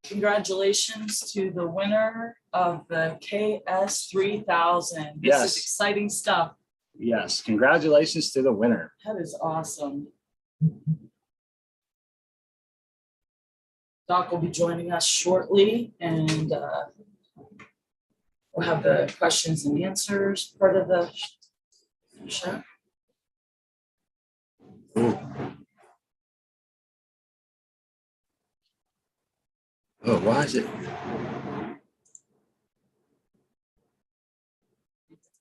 Congratulations to the winner of the KS3000. This is exciting stuff. Yes, congratulations to the winner. That is awesome. Doc will be joining us shortly, and we'll have the questions and answers part of the show. Ooh. Oh, why is it?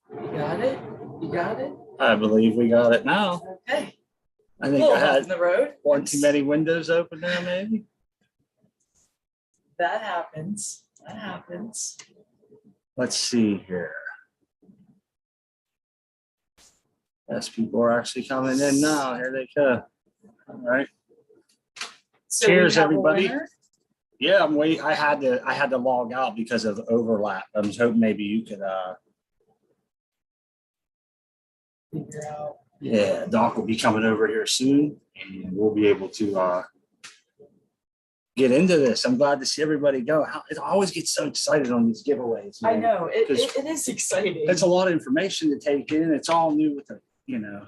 You got it? You got it? I believe we got it now. Okay. I think I had the road. one too many windows open there, maybe. That happens. That happens. Let's see here. Yes, people are actually coming in now. Here they come. All right. So cheers, everybody. Yeah, I'm waiting. I had to log out because of overlap. I was hoping maybe you could figure out. Yeah, Doc will be coming over here soon, and we'll be able to get into this. I'm glad to see everybody go. I always get so excited on these giveaways. Man. I know it is exciting. It's a lot of information to take in. It's all new with the, Yeah.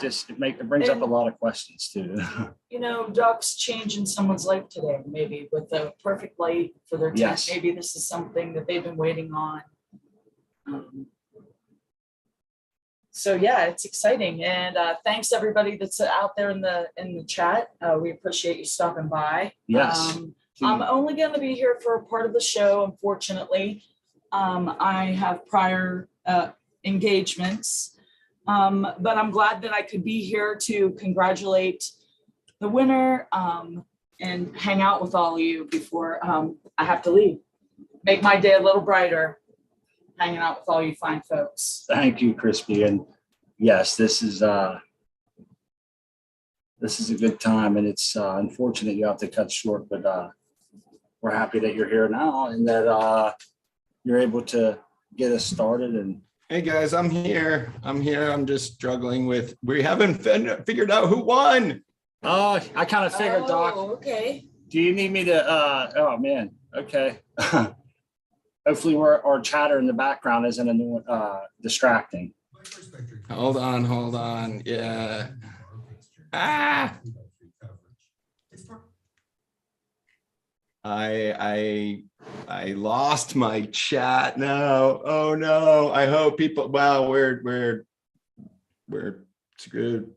It brings up a lot of questions too. Ducks changing someone's life today, maybe with the perfect light for their tent. Yes. Maybe this is something that they've been waiting on. So yeah, it's exciting, and thanks everybody that's out there in the chat. We appreciate you stopping by. Yes. I'm only going to be here for a part of the show, unfortunately. I have prior engagements, but I'm glad that I could be here to congratulate the winner and hang out with all of you before I have to leave. Make my day a little brighter, hanging out with all you fine folks. Thank you, Crispy. And yes, this is a good time, and it's unfortunate you have to cut short, but we're happy that you're here now and that you're able to get us started. And hey guys, I'm here. I'm just struggling with, we haven't figured out who won. Oh, I kind of figured, Doc. Okay. Do you need me to oh man, okay. Hopefully our chatter in the background isn't distracting. Hold on. Yeah. I lost my chat now. Oh no. I hope people, well, we're screwed.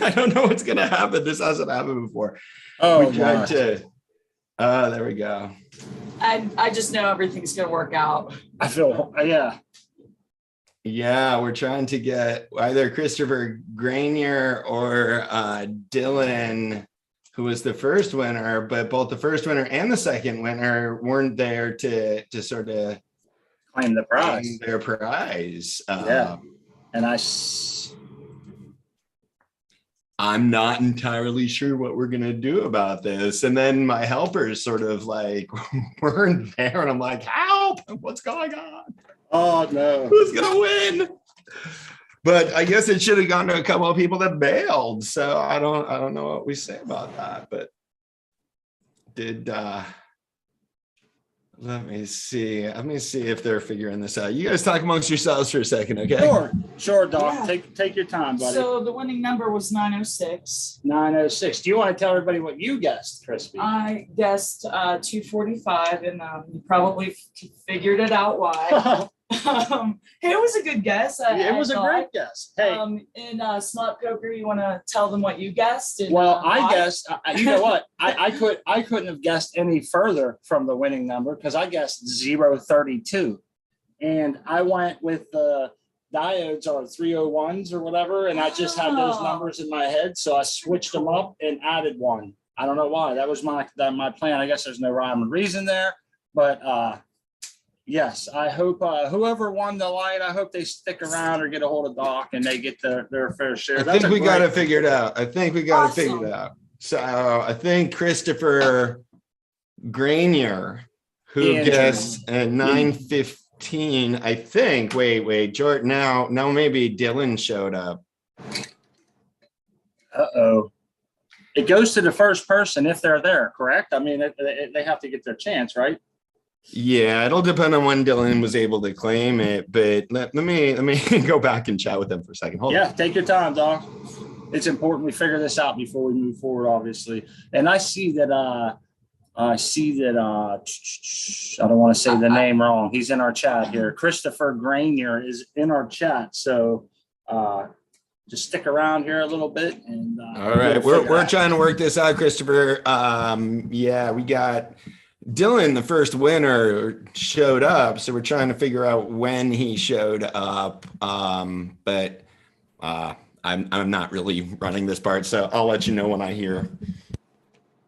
I don't know what's gonna happen. This hasn't happened before. Oh, we tried to there we go. I just know everything's gonna work out. I feel Yeah, we're trying to get either Christopher Granier or Dylan, who was the first winner, but both the first winner and the second winner weren't there to sort of claim the prize. Their prize. Yeah, and I'm not entirely sure what we're gonna do about this. And then my helpers sort of like weren't there, and I'm like, help! What's going on? Oh no, who's gonna win? But I guess it should have gone to a couple of people that bailed. So I don't know what we say about that. But let me see if they're figuring this out. You guys talk amongst yourselves for a second, okay? Sure, Doc. Yeah. Take your time, buddy. So the winning number was 906. 906. Do you want to tell everybody what you guessed, Crispy? I guessed 245, and you probably figured it out why. Hey, it was a good guess. It was a great guess. Hey, in Slot Poker, you want to tell them what you guessed? And, well, I guessed. You know what? I couldn't have guessed any further from the winning number because I guessed 032, and I went with the diodes are 301s or whatever, and I just had those numbers in my head, so I switched them up and added one. I don't know why. That was my plan. I guess there's no rhyme or reason there, but yes, I hope whoever won the light, I hope they stick around or get a hold of Doc and they get their fair share. I think we got to figure it out. So I think Christopher Granier, who guessed 915, I think. Wait, Jordan. Now maybe Dylan showed up. Uh-oh. It goes to the first person if they're there, correct? I mean, they have to get their chance, right? Yeah, it'll depend on when Dylan was able to claim it, but let me go back and chat with him for a second. Hold on. Take your time, Doc. It's important we figure this out before we move forward, obviously. And I see that I don't want to say the name wrong. He's in our chat here. Christopher Granier is in our chat. So just stick around here a little bit. And all right, we're trying to work this out, Christopher. Yeah, we got Dylan, the first winner, showed up, so we're trying to figure out when he showed up. But I'm not really running this part, so I'll let you know when I hear.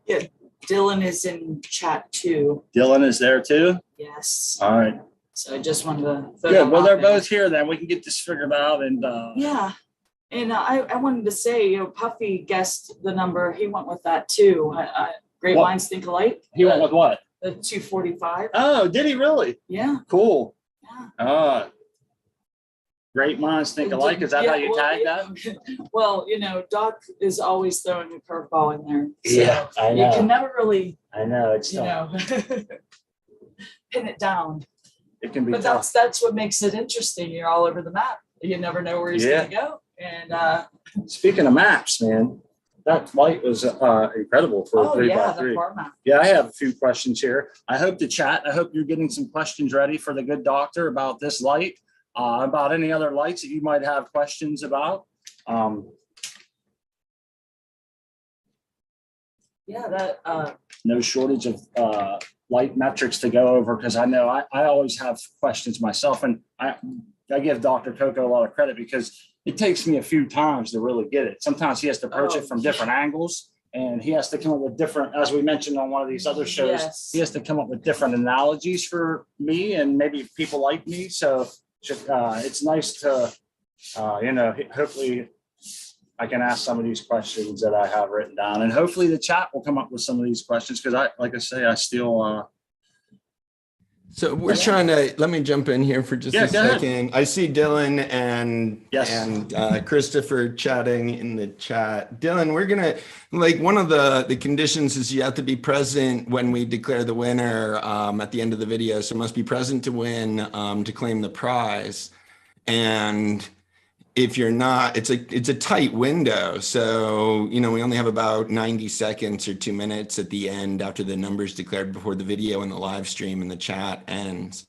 Yeah, Dylan is in chat too. Dylan is there too? Yes. All right. So I just wanted to. Good. Well, they're both here then. We can get this figured out. And yeah. And I wanted to say, Puffy guessed the number. He went with that too. Great minds think alike. He went with what? The 245. Oh, did he really? Yeah. Cool. Yeah. Great minds think alike. Is that how you tag that? Well, Doc is always throwing a curveball in there. So Yeah, I know. You can never really, I know. It's pin it down. It can be But tough. that's what makes it interesting. You're all over the map. You never know where he's going to go. And speaking of maps, man, that light was incredible for a 3x3. the bar map. Yeah, I have a few questions here. I hope you're getting some questions ready for the good doctor about this light, about any other lights that you might have questions about. No shortage of light metrics to go over, because I know I always have questions myself, and I give Dr. Coco a lot of credit because it takes me a few times to really get it. Sometimes he has to approach it from different angles, and he has to come up with different, as we mentioned on one of these other shows, he has to come up with different analogies for me and maybe people like me. So it's nice to, hopefully I can ask some of these questions that I have written down, and hopefully the chat will come up with some of these questions, because I still, so we're trying to, let me jump in here for just a second. I see Dylan and Christopher chatting in the chat. Dylan, we're going to, one of the conditions is you have to be present when we declare the winner at the end of the video. So must be present to win to claim the prize. And if you're not, it's a tight window. So, we only have about 90 seconds or 2 minutes at the end after the numbers declared before the video and the live stream and the chat ends.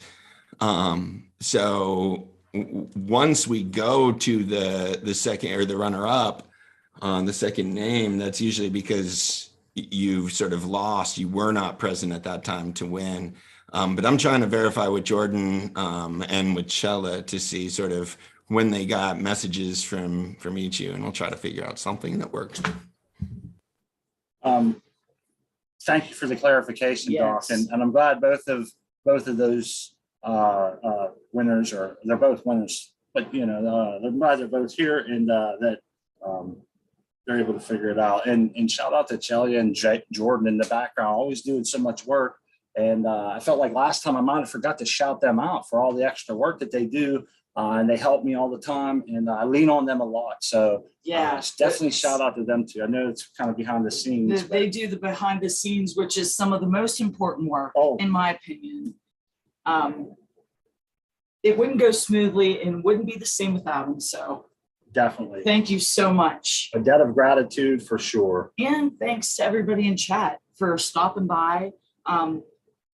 So once we go to the second or the runner up on the second name, that's usually because you've sort of lost. You were not present at that time to win. But I'm trying to verify with Jordan and with Chella to see sort of when they got messages from each of you, and we'll try to figure out something that works. Thank you for the clarification, Doc, and I'm glad both of those winners, or they're both winners, but I'm glad they're both here, and that they're able to figure it out. And shout out to Chelia and Jordan in the background, always doing so much work. And I felt like last time I might have forgot to shout them out for all the extra work that they do. And they help me all the time, and I lean on them a lot. So definitely shout out to them too. I know it's kind of behind the scenes. They do the behind the scenes, which is some of the most important work, in my opinion. It wouldn't go smoothly and wouldn't be the same without them. So definitely. Thank you so much. A debt of gratitude for sure. And thanks to everybody in chat for stopping by.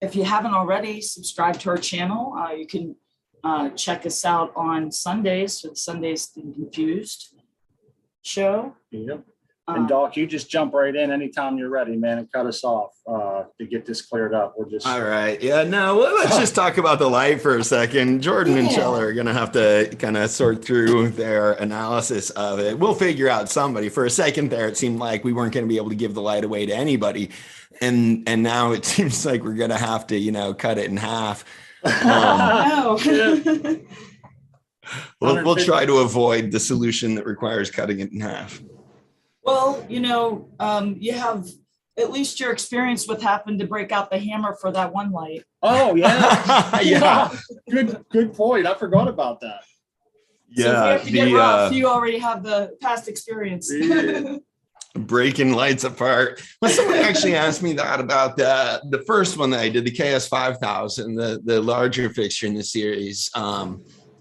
If you haven't already, subscribe to our channel. You can check us out on Sundays for the Sundays Confused show. Yep. And Doc, you just jump right in anytime you're ready, man, and cut us off to get this cleared up. We're just all right. Yeah, no, let's just talk about the light for a second. Jordan and Chella are gonna have to kind of sort through their analysis of it. We'll figure out somebody. For a second there, it seemed like we weren't gonna be able to give the light away to anybody. And now it seems like we're gonna have to, cut it in half. We'll try to avoid the solution that requires cutting it in half. Well, you have at least your experience with having to break out the hammer for that one light. Oh yeah. Yeah. Good point. I forgot about that. So if you have to get rough, you already have the past experience. breaking lights apart. Well, someone actually asked me that about the first one that I did, the KS5000, the larger fixture in the series.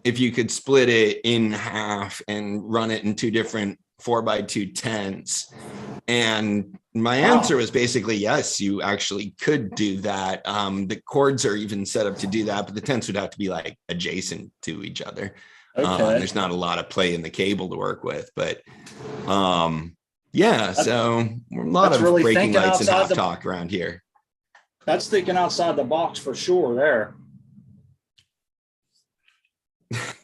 If you could split it in half and run it in two different 4x2 tents. And my answer was basically, yes, you actually could do that. The cords are even set up to do that, but the tents would have to be like adjacent to each other. Okay. There's not a lot of play in the cable to work with, but yeah, so a lot of really breaking thinking lights and outside half the- talk around here. That's thinking outside the box for sure there.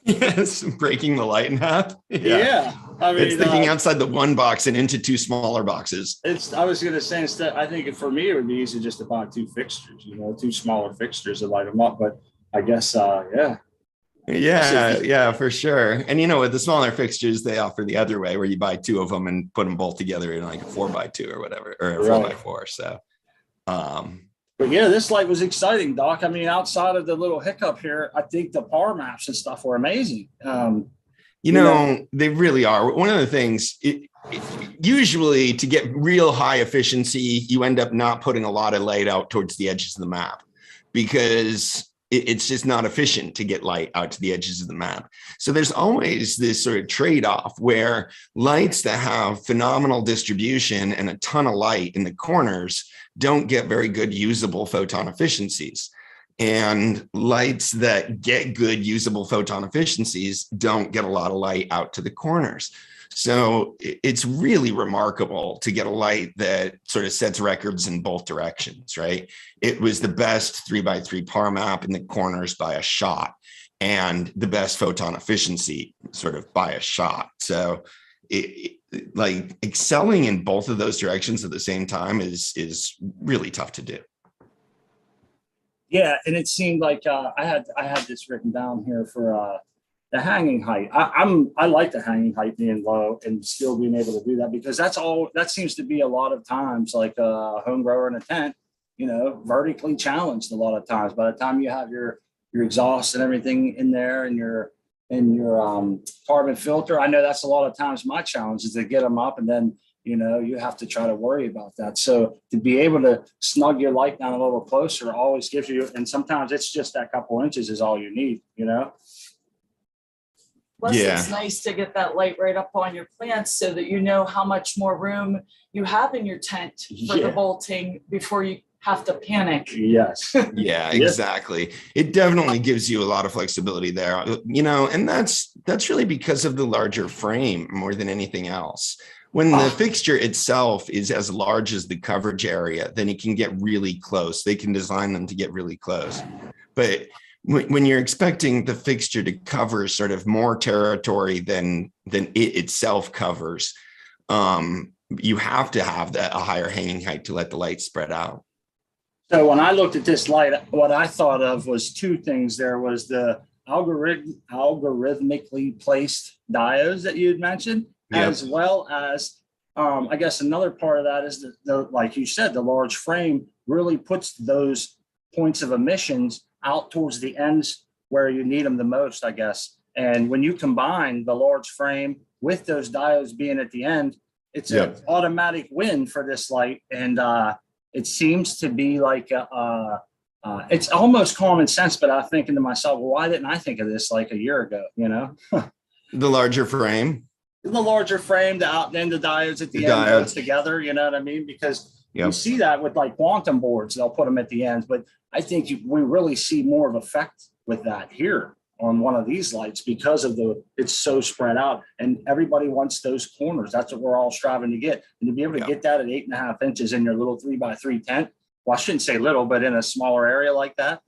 Yes, breaking the light in half. Yeah. I mean, It's thinking outside the one box and into two smaller boxes. I was going to say, instead, I think for me, it would be easy just to buy two fixtures, two smaller fixtures to light them up. But I guess, yeah. Yeah, for sure. And with the smaller fixtures, they offer the other way where you buy two of them and put them both together in like a 4x2 or whatever, or a 4x4. So, but yeah, this light was exciting, Doc. I mean, outside of the little hiccup here, I think the power maps and stuff were amazing. They really are. One of the things, usually to get real high efficiency, you end up not putting a lot of light out towards the edges of the map because it's just not efficient to get light out to the edges of the map. So there's always this sort of trade-off where lights that have phenomenal distribution and a ton of light in the corners don't get very good usable photon efficiencies. And lights that get good usable photon efficiencies don't get a lot of light out to the corners. So it's really remarkable to get a light that sort of sets records in both directions, right? It was the best 3x3 power map in the corners by a shot and the best photon efficiency sort of by a shot. So like excelling in both of those directions at the same time is really tough to do. Yeah, and it seemed like I had this written down here for the hanging height. I like the hanging height being low and still being able to do that because that seems to be a lot of times like a home grower in a tent, vertically challenged a lot of times. By the time you have your exhaust and everything in there and your carbon filter, I know that's a lot of times my challenge is to get them up and then you have to try to worry about that. So to be able to snug your light down a little closer always gives you, and sometimes it's just that couple inches is all you need, Plus, it's nice to get that light right up on your plants so that you know how much more room you have in your tent for the bolting before you have to panic. Yes. Yeah, exactly. It definitely gives you a lot of flexibility there, and that's really because of the larger frame more than anything else. When the fixture itself is as large as the coverage area, then it can get really close. They can design them to get really close. But when you're expecting the fixture to cover sort of more territory than it itself covers, you have to have a higher hanging height to let the light spread out. So when I looked at this light, what I thought of was two things. There was the algorithmically placed diodes that you had mentioned, as well as I guess another part of that is the like you said, the large frame really puts those points of emissions out towards the ends where you need them the most, I guess. And when you combine the large frame with those diodes being at the end, it's an automatic win for this light. And it seems to be like it's almost common sense, but I'm thinking to myself, well, why didn't I think of this like a year ago? The larger frame. The larger frame, then the diodes at the end goes together, you know what I mean? Because you see that with like quantum boards, they'll put them at the ends. But I think we really see more of effect with that here on one of these lights because of it's so spread out and everybody wants those corners. That's what we're all striving to get. And to be able to get that at 8.5 inches in your little 3x3 tent, well, I shouldn't say little, but in a smaller area like that.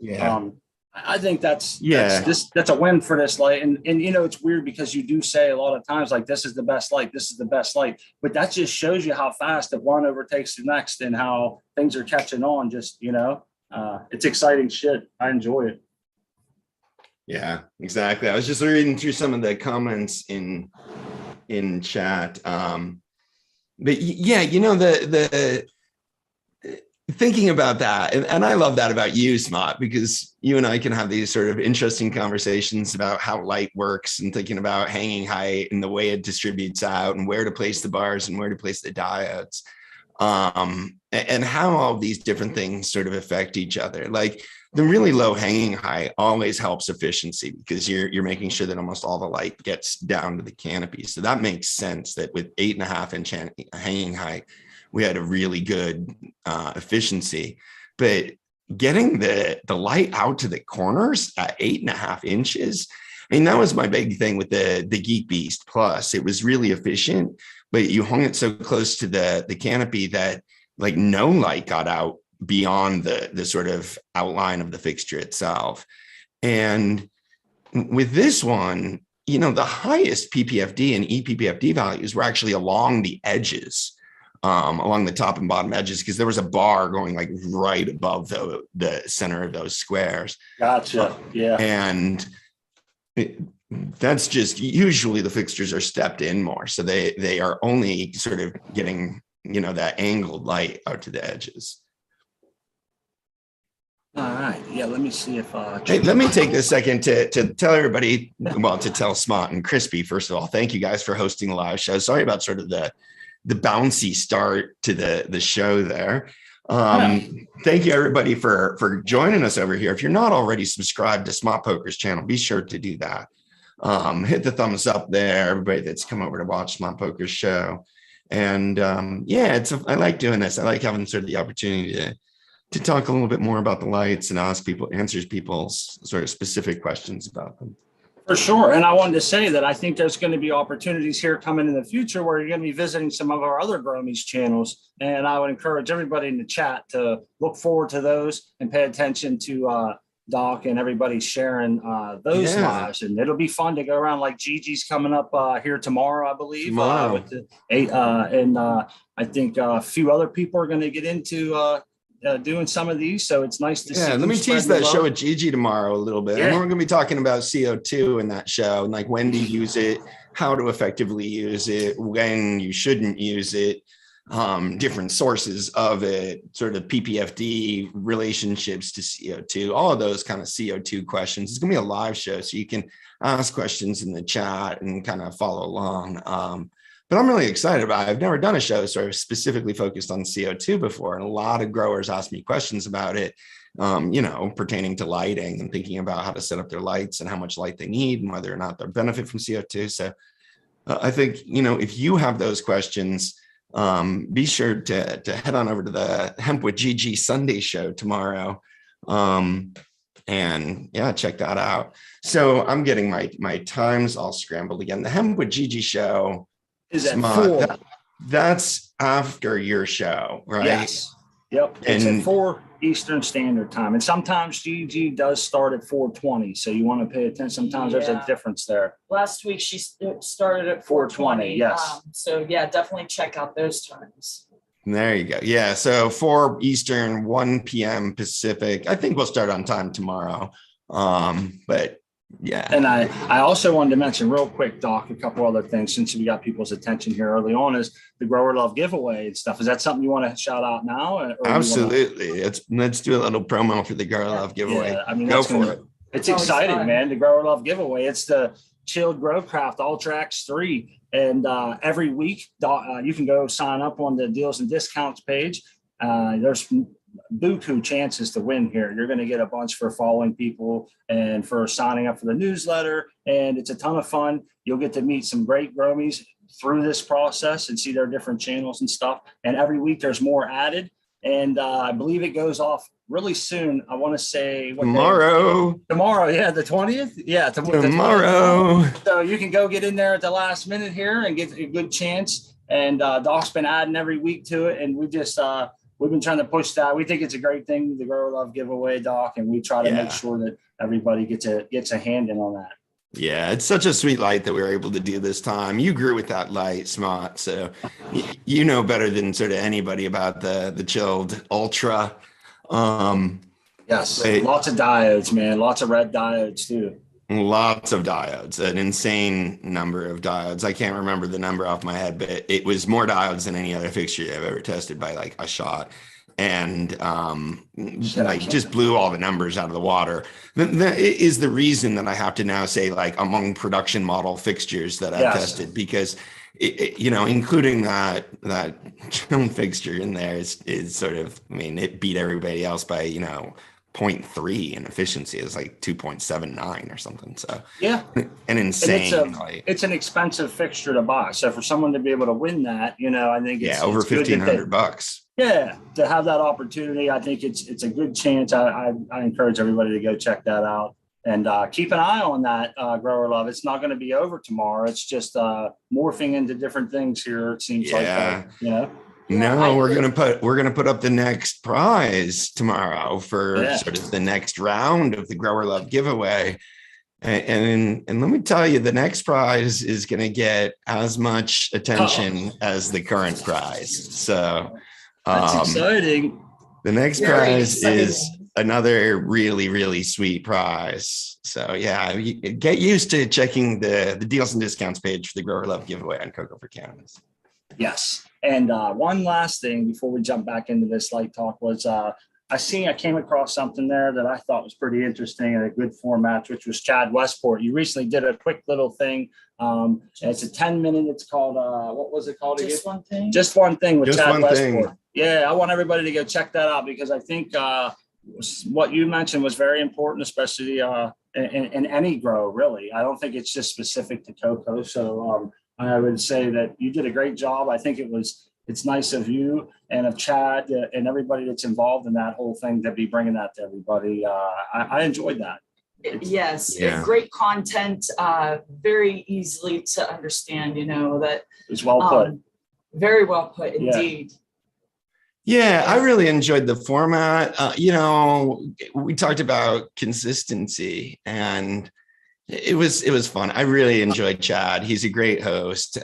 I think that's a win for this light. And it's weird because you do say a lot of times like this is the best light, but that just shows you how fast the one overtakes the next and how things are catching on. Just it's exciting shit. I enjoy it. Yeah, exactly. I was just reading through some of the comments in chat. But yeah, thinking about that, and I love that about you, Smart, because you and I can have these sort of interesting conversations about how light works and thinking about hanging height and the way it distributes out and where to place the bars and where to place the diodes, and how all these different things sort of affect each other. Like the really low hanging height always helps efficiency because you're making sure that almost all the light gets down to the canopy. So that makes sense that with 8.5-inch hanging height, we had a really good efficiency, but getting the light out to the corners at 8.5 inches, I mean, that was my big thing with the Geek Beast Plus. It was really efficient, but you hung it so close to the canopy that like no light got out beyond the sort of outline of the fixture itself. And with this one, you know, the highest PPFD and ePPFD values were actually along the edges. Along the top and bottom edges, because there was a bar going like right above the center of those squares. Gotcha. Yeah. And that's just usually the fixtures are stepped in more. So they are only sort of getting, you know, that angled light out to the edges. All right. Yeah. Let me see if hey, let me take this second to tell everybody, well, to tell Smart and Crispy, first of all, thank you guys for hosting the live show. Sorry about sort of the bouncy start to the show there. Thank you everybody for joining us over here. If you're not already subscribed to Smart Poker's channel, be sure to do that. Hit the thumbs up there, everybody that's come over to watch Smart Poker's show. And yeah, I like doing this. I like having sort of the opportunity to talk a little bit more about the lights and answers people's sort of specific questions about them. For sure. And I wanted to say that I think there's going to be opportunities here coming in the future where you're going to be visiting some of our other Gromies channels. And I would encourage everybody in the chat to look forward to those and pay attention to Doc and everybody sharing those lives. And it'll be fun to go around. Like Gigi's coming up here tomorrow, I believe. With the and I think a few other people are going to get into doing some of these, so it's nice to see. Yeah, let me tease that show with Gigi tomorrow a little bit. Yeah. And we're going to be talking about CO2 in that show, and like when to use it, how to effectively use it, when you shouldn't use it, different sources of it, sort of PPFD relationships to CO2, all of those kind of CO2 questions. It's going to be a live show, so you can ask questions in the chat and kind of follow along. But I'm really excited about it. I've never done a show sort of specifically focused on CO2 before. And a lot of growers ask me questions about it, you know, pertaining to lighting and thinking about how to set up their lights and how much light they need and whether or not they'll benefit from CO2. So I think, you know, if you have those questions, be sure to head on over to the Hemp with Gigi Sunday show tomorrow. And yeah, check that out. So I'm getting my times all scrambled again. The Hemp with Gigi show is at 4. That's after your show, right? Yes. Yep. It's at 4 Eastern Standard Time. And sometimes GG does start at 4:20. So you want to pay attention. Sometimes there's a difference there. Last week she started at 4:20. Yes. So yeah, definitely check out those times. There you go. Yeah. So 4 Eastern, 1 p.m. Pacific. I think we'll start on time tomorrow. But yeah. And I also wanted to mention real quick, Doc, a couple other things since we got people's attention here early on is the Grower Love giveaway and stuff. Is that something you want to shout out now? Or absolutely. Let's do a little promo for the Grower Love giveaway. Yeah, I mean, go for it. It's exciting, man. The Grower Love giveaway. It's the Chilled Growcraft Ultrax 3. And every week you can go sign up on the deals and discounts page. There's buku chances to win here. You're going to get a bunch for following people and for signing up for the newsletter, and it's a ton of fun. You'll get to meet some great Gromies through this process and see their different channels and stuff. And every week there's more added, and I believe it goes off really soon. I want to say tomorrow. Yeah, the 20th. Yeah, tomorrow. So you can go get in there at the last minute here and get a good chance. And Doc's been adding every week to it, and we just we've been trying to push that. We think it's a great thing, the Grower Love giveaway, Doc, and we try to make sure that everybody gets a hand in on that. Yeah, it's such a sweet light that we were able to do this time. You grew with that light, Smart, so you know better than sort of anybody about the Chilled Ultra. Yes, lots of diodes, man. Lots of red diodes too. Lots of diodes, an insane number of diodes. I can't remember the number off my head, but it was more diodes than any other fixture I've ever tested by like a shot. and like just blew all the numbers out of the water. That is the reason that I have to now say, like, among production model fixtures that I've tested, because including that chone fixture in there is sort of, I mean, it beat everybody else by 0.3 in efficiency. Is like 2.79 or something. So yeah, an insane. It's an expensive fixture to buy. So for someone to be able to win that, I think it's over $1,500. Yeah, to have that opportunity, I think it's a good chance. I encourage everybody to go check that out and keep an eye on that grower love. It's not going to be over tomorrow. It's just morphing into different things here. It seems like, No, we're gonna put up the next prize tomorrow for sort of the next round of the grower love giveaway. And let me tell you, the next prize is going to get as much attention as the current prize. So that's exciting. The next prize is another really, really sweet prize. So yeah, get used to checking the deals and discounts page for the grower love giveaway on Coco for Cannabis. Yes. And one last thing before we jump back into this light talk was I came across something there that I thought was pretty interesting and a good format, which was Chad Westport. You recently did a quick little thing. It's a 10-minute. It's called, what was it called? Just One Thing. Just One Thing with Just Chad One Westport. Thing. Yeah, I want everybody to go check that out because I think what you mentioned was very important, especially in any grow, really. I don't think it's just specific to cocoa. So I would say that you did a great job. I think it's nice of you and of Chad and everybody that's involved in that whole thing to be bringing that to everybody. I enjoyed that. Great content, very easily to understand, that it's well put. Very well put indeed. Yeah, I really enjoyed the format. We talked about consistency and it was fun. I really enjoyed Chad. He's a great host,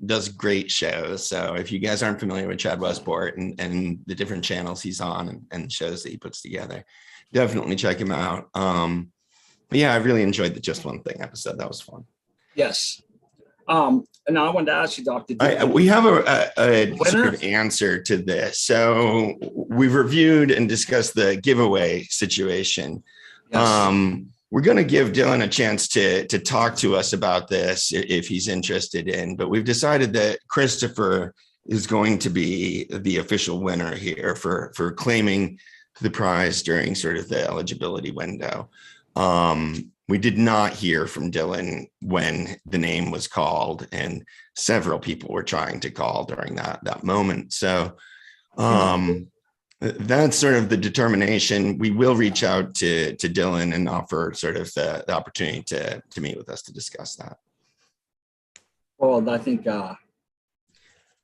does great shows. So if you guys aren't familiar with Chad Westport and the different channels he's on and shows that he puts together, definitely check him out. But yeah, I really enjoyed the Just One Thing episode. That was fun. Yes. And now I wanted to ask you, Doctor. We have a sort of answer to this. So we've reviewed and discussed the giveaway situation. Yes. We're going to give Dylan a chance to talk to us about this if he's interested in, but we've decided that Christopher is going to be the official winner here for claiming the prize during sort of the eligibility window. We did not hear from Dylan when the name was called, and several people were trying to call during that moment. So that's sort of the determination. We will reach out to Dylan and offer sort of the opportunity to meet with us to discuss that. Well, I think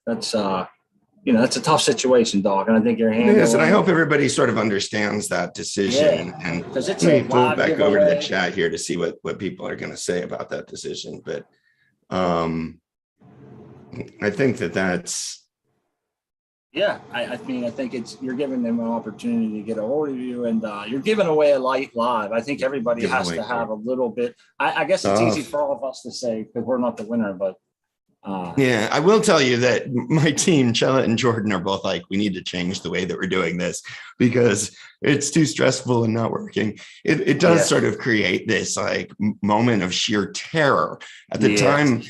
that's that's a tough situation, Doc, and I think you're handling. It is, and I hope everybody sort of understands that decision. Yeah, and because it's let me pull back over to the chat here to see what people are going to say about that decision. But I think that's. Yeah, I mean, I think you're giving them an opportunity to get a hold of you, and you're giving away a light live. I think everybody has to have a little bit. I guess it's easy for all of us to say because we're not the winner, but. Yeah, I will tell you that my team, Chella and Jordan, are both like, we need to change the way that we're doing this because it's too stressful and not working. It does sort of create this like moment of sheer terror at the time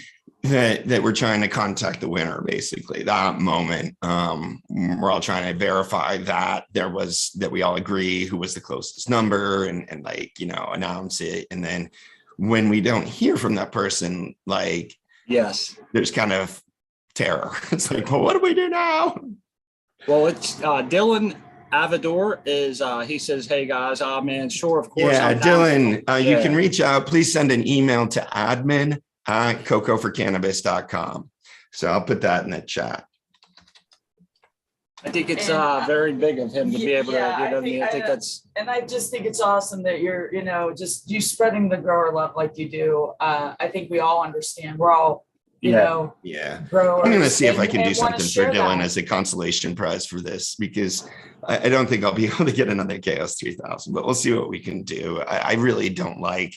that we're trying to contact the winner. Basically, that moment, we're all trying to verify that that we all agree who was the closest number and like announce it, and then when we don't hear from that person, like. Yes. There's kind of terror. It's like, well, what do we do now? Well, it's Dylan Avador is he says, hey guys, man, sure, of course. Yeah, Dylan, you can reach out. Please send an email to admin@cocoforcannabis.com. So I'll put that in the chat. I think it's very big of him to be able to I think that's. And I just think it's awesome that you're, just you spreading the grower love like you do. I think we all understand. We're all, growers. I'm going to see if I can do something for Dylan as a consolation prize for this, because I don't think I'll be able to get another KS3000, but we'll see what we can do. I really don't like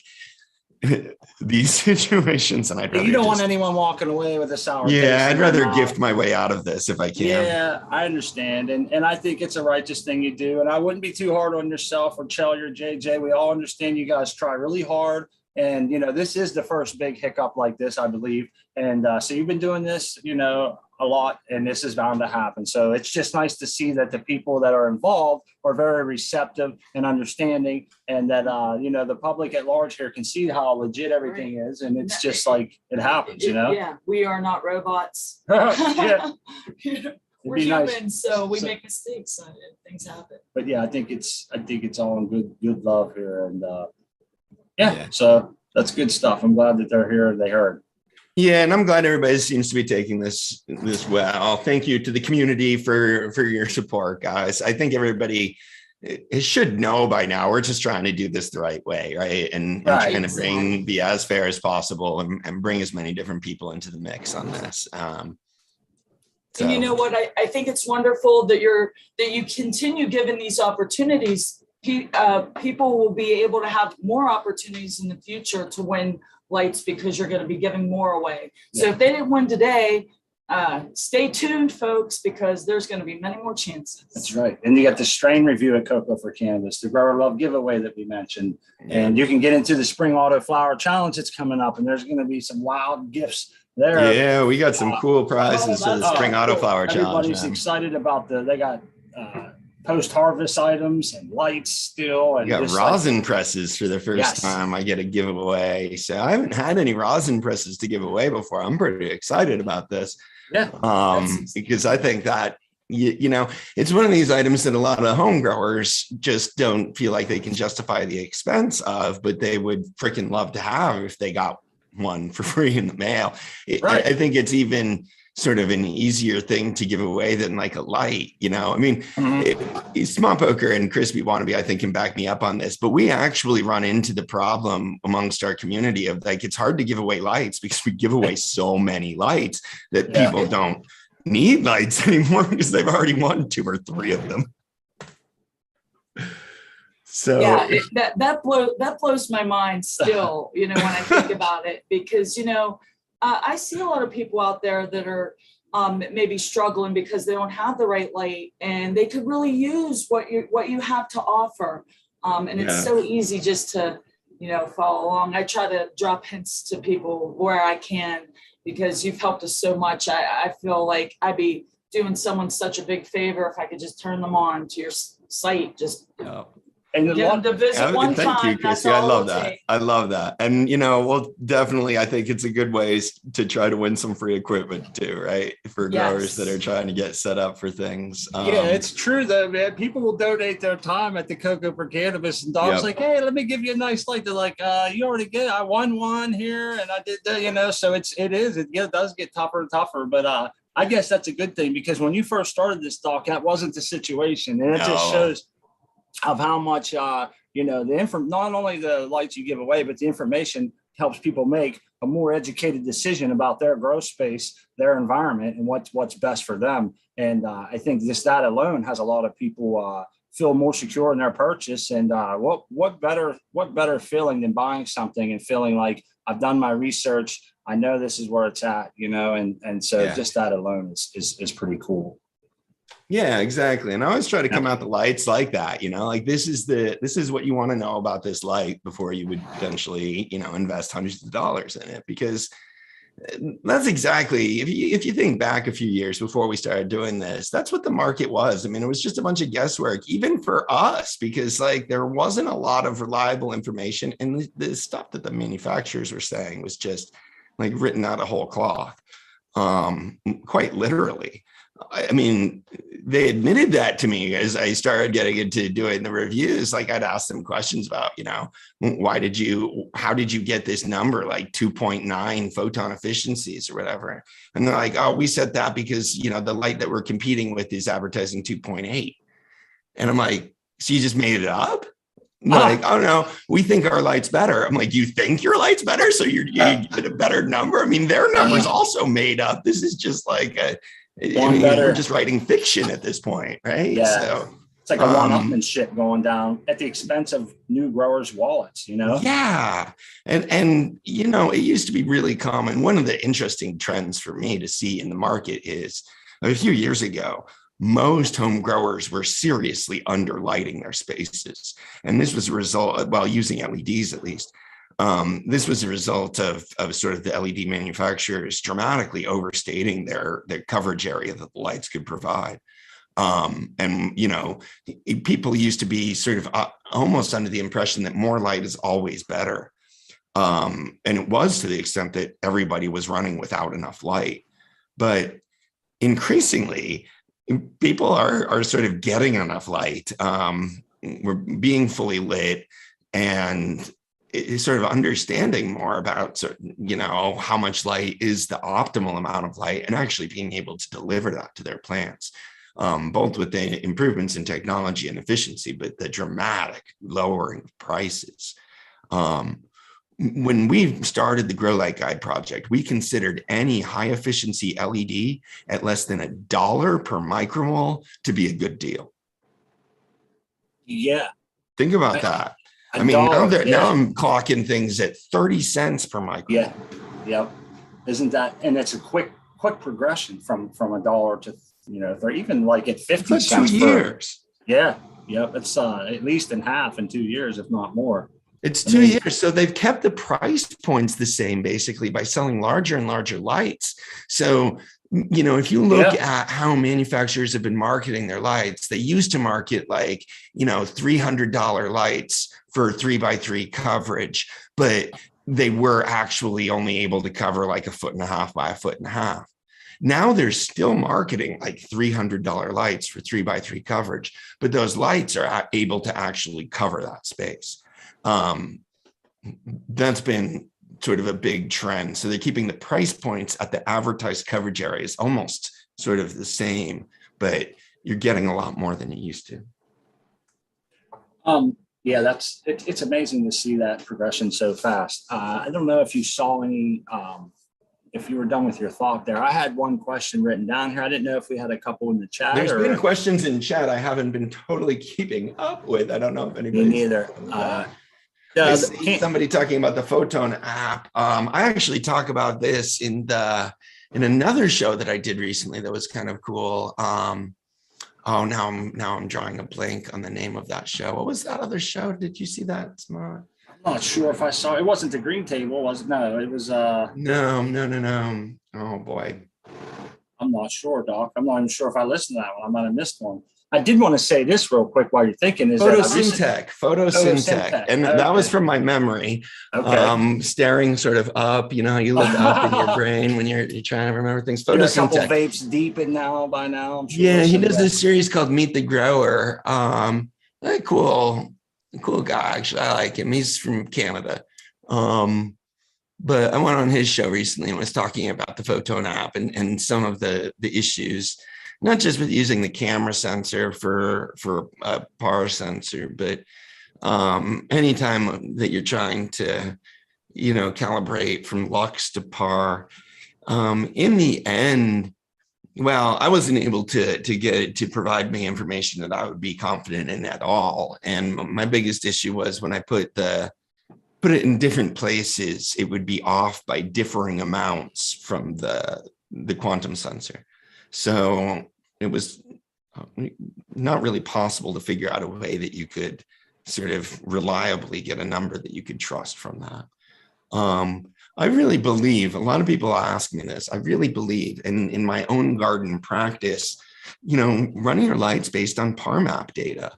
these situations, and I'd rather You don't want just- anyone walking away with a sour taste yeah, in I'd their rather mouth. gift my way out of this if I can. Yeah, I understand. And I think it's a righteous thing you do. And I wouldn't be too hard on yourself or Chelly or JJ. We all understand you guys try really hard. And, this is the first big hiccup like this, I believe. And so you've been doing this, a lot, and this is bound to happen. So it's just nice to see that the people that are involved are very receptive and understanding, and that, the public at large here can see how legit everything is. And it's just like it happens, Yeah, we are not robots. Yeah. We're It'd be nice. humans, so we So- make mistakes and things happen. But yeah, I think it's all in good love here. And Yeah. so that's good stuff. I'm glad that they're here and they heard. Yeah, and I'm glad everybody seems to be taking this well. Thank you to the community for your support, guys. I think everybody should know by now. We're just trying to do this the right way, right? And Right. trying to be as fair as possible and bring as many different people into the mix on this. And you know what? I think it's wonderful that you continue giving these opportunities. People will be able to have more opportunities in the future to win lights because you're going to be giving more away. So if they didn't win today, stay tuned, folks, because there's going to be many more chances. That's right. And you got the strain review at Cocoa for Cannabis, the Grower Love giveaway that we mentioned. And you can get into the Spring Auto Flower Challenge that's coming up, and there's going to be some wild gifts there. Yeah, we got some cool prizes for the Spring Autoflower Challenge. Everybody's excited about they got post-harvest items and lights still. And you got just rosin presses for the first Yes. time I get a giveaway. So I haven't had any rosin presses to give away before. I'm pretty excited about this. Yeah. Because I think that, it's one of these items that a lot of home growers just don't feel like they can justify the expense of, but they would freaking love to have if they got one for free in the mail. Right. I think it's even sort of an easier thing to give away than like a light, I mean, Smart Poker and Crispy Wannabe, I think, can back me up on this, but we actually run into the problem amongst our community of like, it's hard to give away lights because we give away so many lights that people don't need lights anymore because they've already won 2 or 3 of them. So yeah, that blows my mind still, when I think about it, because, I see a lot of people out there that are maybe struggling because they don't have the right light, and they could really use what you have to offer. And it's so easy just to, follow along. I try to drop hints to people where I can, because you've helped us so much. I feel like I'd be doing someone such a big favor if I could just turn them on to your site. Just And get them to visit one thank time. you, That's Chrissy. I all love it'll that. take. I love that. And, well, definitely, I think it's a good ways to try to win some free equipment too, right? For growers that are trying to get set up for things. Yeah, it's true though, man. People will donate their time at the Cocoa for Cannabis, and Dom's like, hey, let me give you a nice light. They're like, you already get, I won one here, and I did that, so it does get tougher and tougher. But I guess that's a good thing, because when you first started this, Doc, that wasn't the situation. And it just shows of how much not only the lights you give away, but the information helps people make a more educated decision about their grow space, their environment, and what's best for them. And I think that alone has a lot of people feel more secure in their purchase. And what better feeling than buying something and feeling like I've done my research, I know this is where it's at, and so just that alone is pretty cool. Yeah, exactly. And I always try to come out the lights like that, like this is what you want to know about this light before you would potentially, invest hundreds of dollars in it, because that's exactly, if you think back a few years before we started doing this, that's what the market was. I mean, it was just a bunch of guesswork, even for us, because like there wasn't a lot of reliable information, and the stuff that the manufacturers were saying was just like written out of whole cloth, quite literally. I mean, they admitted that to me as I started getting into doing the reviews. Like I'd ask them questions about, how did you get this number, like 2.9 photon efficiencies or whatever? And they're like, oh, we set that because, the light that we're competing with is advertising 2.8. And I'm like, so you just made it up? Like, oh no, we think our light's better. I'm like, you think your light's better? So you get a better number? I mean, their number's also made up. This is just like we're just writing fiction at this point, right? Yeah. So It's like a one-upmanship going down at the expense of new growers' wallets, you know? Yeah. And you know, it used to be really common. One of the interesting trends for me to see in the market is a few years ago, most home growers were seriously underlighting their spaces. And this was a result, well, using LEDs at least. This was a result of sort of the LED manufacturers dramatically overstating their coverage area that the lights could provide. And, you know, people used to be sort of almost under the impression that more light is always better. And it was to the extent that everybody was running without enough light. But increasingly, people are sort of getting enough light. We're being fully lit and is sort of understanding more about, you know, how much light is the optimal amount of light and actually being able to deliver that to their plants. Both with the improvements in technology and efficiency, but the dramatic lowering of prices. When we started the Grow Light Guide project, we considered any high efficiency LED at less than $1 per micromole to be a good deal. Yeah. Think about that. I mean, now I'm clocking things at 30 cents per micromole. Yeah. Yep. Isn't that, and it's a quick progression from $1 to, you know, they're even like at 50 cents 2 years. Yeah. Yep. It's at least in half in 2 years, if not more. It's 2 years. So they've kept the price points the same, basically, by selling larger and larger lights. So, you know, if you look at how manufacturers have been marketing their lights, they used to market like, you know, $300 lights for 3x3 coverage, but they were actually only able to cover like 1.5 feet by 1.5 feet. Now they're still marketing like $300 lights for 3x3 coverage, but those lights are able to actually cover that space. That's been sort of a big trend. So they're keeping the price points at the advertised coverage areas almost sort of the same, but you're getting a lot more than you used to. Yeah, it's amazing to see that progression so fast. I don't know if you saw any, if you were done with your thought there. I had one question written down here. I didn't know if we had a couple in the chat. There's been questions in chat I haven't been totally keeping up with. I don't know if anybody. Me neither. I see somebody talking about the Photon app. I actually talk about this in another show that I did recently that was kind of cool. Oh, now I'm drawing a blank on the name of that show. What was that other show? Did you see that, Smart? I'm not sure if I saw it. It wasn't the Green Table, was it? No, it was No. Oh boy. I'm not sure, Doc. I'm not even sure if I listened to that one. I might have missed one. I did want to say this real quick while you're thinking is Photosynthetic. And that was from my memory. Okay. Staring sort of up, you know, how you look up in your brain when you're trying to remember things. Photosynthetic. A couple vapes deep in by now. I'm sure yeah, he does this series called Meet the Grower. Cool guy, actually. I like him. He's from Canada. But I went on his show recently and was talking about the Photon app and some of the issues, not just with using the camera sensor for a PAR sensor, but anytime that you're trying to, you know, calibrate from lux to PAR, in the end, well, I wasn't able to get it to provide me information that I would be confident in at all. And my biggest issue was when I put it in different places, it would be off by differing amounts from the quantum sensor. So it was not really possible to figure out a way that you could sort of reliably get a number that you could trust from that. I really believe, a lot of people ask me this, I really believe in my own garden practice, you know, running your lights based on PAR map data,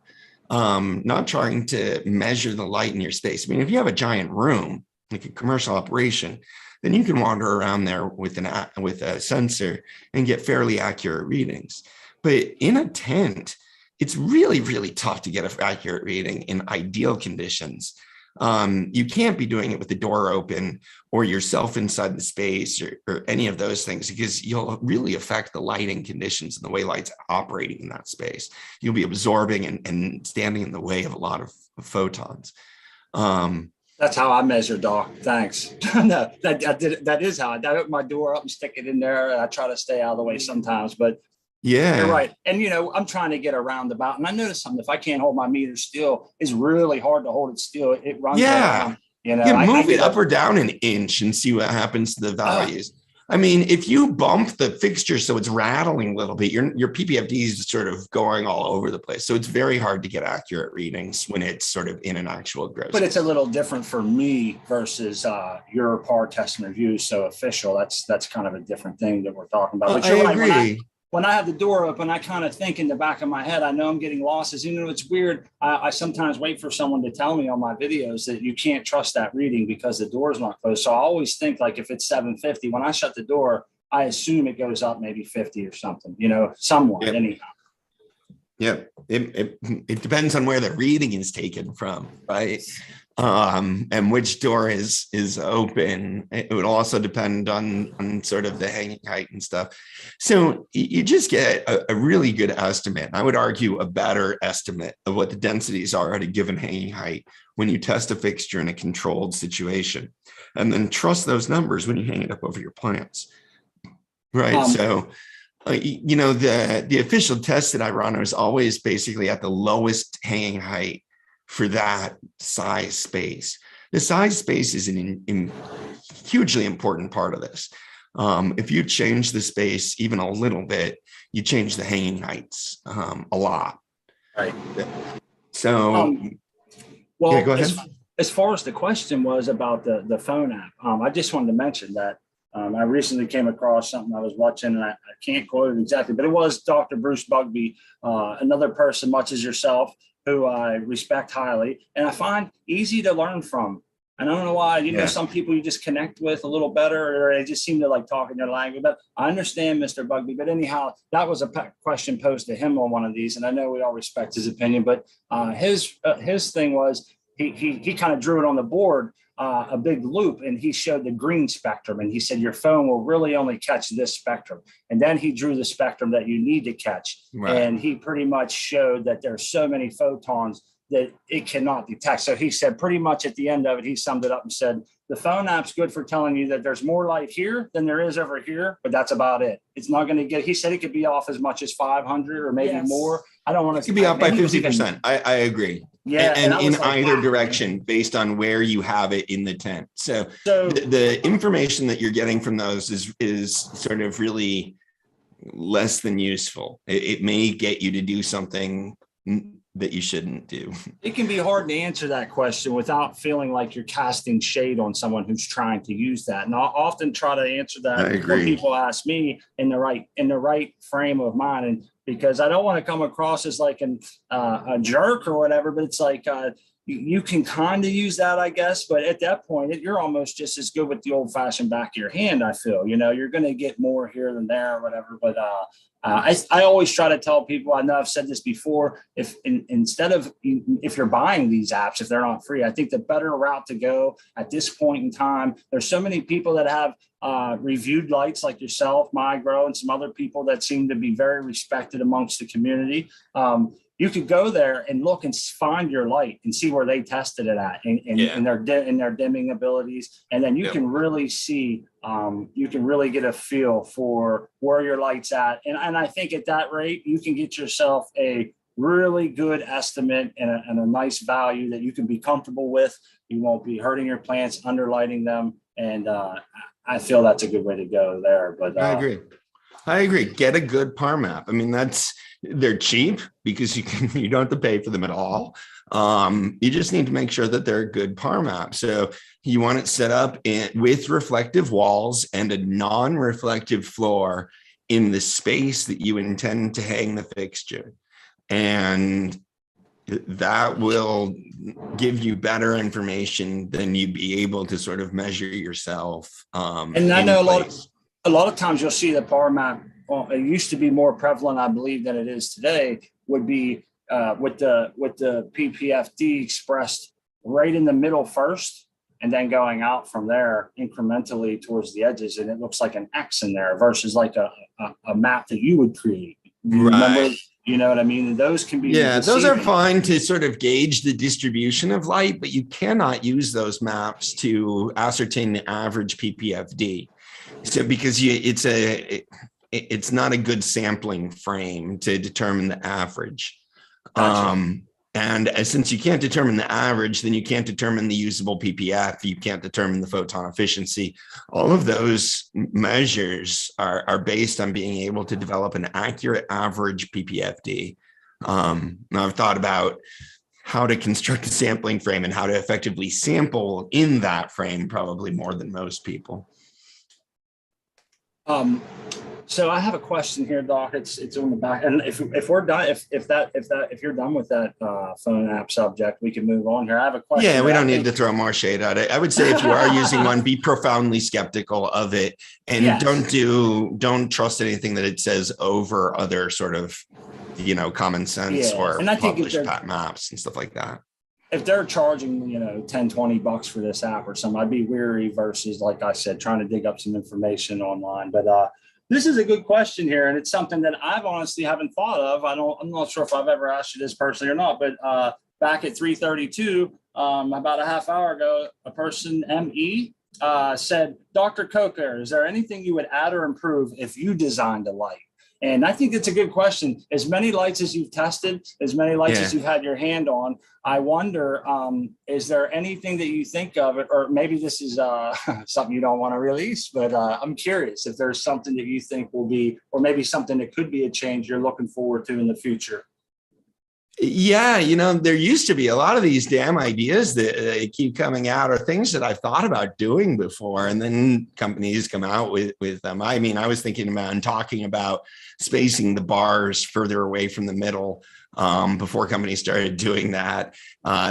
not trying to measure the light in your space. I mean, if you have a giant room, like a commercial operation, then you can wander around there with a sensor and get fairly accurate readings. But in a tent, it's really, really tough to get an accurate reading in ideal conditions. You can't be doing it with the door open or yourself inside the space or any of those things, because you'll really affect the lighting conditions and the way light's operating in that space. You'll be absorbing and standing in the way of a lot of photons. That's how I measure, Doc. Thanks. No, that is how I open my door up and stick it in there. I try to stay out of the way sometimes, but Yeah. You're right. And, I'm trying to get a roundabout, and I noticed something. If I can't hold my meter still, it's really hard to hold it still. It runs Yeah. around, Yeah, I move it get up or down an inch and see what happens to the values. I mean, if you bump the fixture so it's rattling a little bit, your PPFD is sort of going all over the place. So it's very hard to get accurate readings when it's sort of in an actual gross. But it's a little different for me versus your par test and review. So official, that's kind of a different thing that we're talking about. But you're I right. agree. When I have the door open, I kind of think in the back of my head, I know I'm getting losses. It's weird. I sometimes wait for someone to tell me on my videos that you can't trust that reading because the door's not closed. So I always think like if it's 750, when I shut the door, I assume it goes up maybe 50 or something, somewhat anyhow. Yeah, it depends on where the reading is taken from, right? And which door is open. It would also depend on sort of the hanging height and stuff. So you just get a really good estimate. I would argue a better estimate of what the densities are at a given hanging height when you test a fixture in a controlled situation, and then trust those numbers when you hang it up over your plants. Right. So, the official test that I run is always basically at the lowest hanging height for that size space. The size space is an hugely important part of this. If you change the space even a little bit, you change the hanging heights a lot. Right. So, well, go ahead. As far as the question was about the phone app, I just wanted to mention that I recently came across something I was watching, and I can't quote it exactly, but it was Dr. Bruce Bugbee, another person much as yourself, who I respect highly, and I find easy to learn from. And I don't know why, some people you just connect with a little better, or they just seem to like talking their language. But I understand Mr. Bugbee. But anyhow, that was a question posed to him on one of these, and I know we all respect his opinion. But his thing was he kind of drew it on the board, a big loop, and he showed the green spectrum, and he said your phone will really only catch this spectrum, and then he drew the spectrum that you need to catch, and he pretty much showed that there's so many photons that it cannot detect. So he said pretty much at the end of it, he summed it up and said, the phone app's good for telling you that there's more light here than there is over here, but that's about it. It's not going to get, he said it could be off as much as 500 or maybe more. I don't want to. It could be off by 50%. I agree. Yeah. And in like, either direction based on where you have it in the tent. So the information that you're getting from those is sort of really less than useful. It may get you to do something that you shouldn't do. It can be hard to answer that question without feeling like you're casting shade on someone who's trying to use that. And I'll often try to answer that when people ask me in the right frame of mind, and because I don't want to come across as like a jerk or whatever, but it's like you can kind of use that, I guess. But at that point, you're almost just as good with the old fashioned back of your hand. I feel, you're going to get more here than there or whatever. But I always try to tell people, I know I've said this before, if you're buying these apps, if they're not free, I think the better route to go at this point in time, there's so many people that have reviewed lights like yourself, Migro, and some other people that seem to be very respected amongst the community. You could go there and look and find your light and see where they tested it at and their dimming abilities. And then you can really see, you can really get a feel for where your light's at. And I think at that rate, you can get yourself a really good estimate and a nice value that you can be comfortable with. You won't be hurting your plants, underlighting them. And I feel that's a good way to go there. But I agree. Get a good par map. I mean, they're cheap because you don't have to pay for them at all. You just need to make sure that they're a good par map. So you want it set up with reflective walls and a non-reflective floor in the space that you intend to hang the fixture. And that will give you better information than you'd be able to sort of measure yourself. And I know a lot of times you'll see the par map. Well, it used to be more prevalent, I believe, than it is today. Would be with the PPFD expressed right in the middle first, and then going out from there incrementally towards the edges, and it looks like an X in there versus like a map that you would create. Remember, you know what I mean? And those can be those are fine to sort of gauge the distribution of light, but you cannot use those maps to ascertain the average PPFD. So because it's not a good sampling frame to determine the average. Gotcha. And since you can't determine the average, then you can't determine the usable ppf, you can't determine the photon efficiency. All of those measures are based on being able to develop an accurate average ppfd. I've thought about how to construct a sampling frame and how to effectively sample in that frame probably more than most people. So I have a question here, Doc. It's on the back, and if we're done, if you're done with that phone app subject, we can move on here. I have a question. Yeah, we don't need to throw more shade at it. I would say if you are using one, be profoundly skeptical of it, and Yes. don't trust anything that it says over other sort of, common sense or and I think published maps and stuff like that. If they're charging, $10-20 for this app or something, I'd be weary versus, like I said, trying to dig up some information online. But this is a good question here, and it's something that I've honestly haven't thought of. I'm not sure if I've ever asked you this personally or not, but back at 3:32, about a half hour ago, a person, ME, said, Dr. Coker, is there anything you would add or improve if you designed a light? And I think it's a good question. As many lights as you've tested, as many lights as you've had your hand on, I wonder, is there anything that you think of it, or maybe this is something you don't want to release, but I'm curious if there's something that you think will be, or maybe something that could be a change you're looking forward to in the future. Yeah, there used to be a lot of these damn ideas that keep coming out, or things that I've thought about doing before, and then companies come out with them. I mean, I was thinking about and talking about spacing the bars further away from the middle before companies started doing that,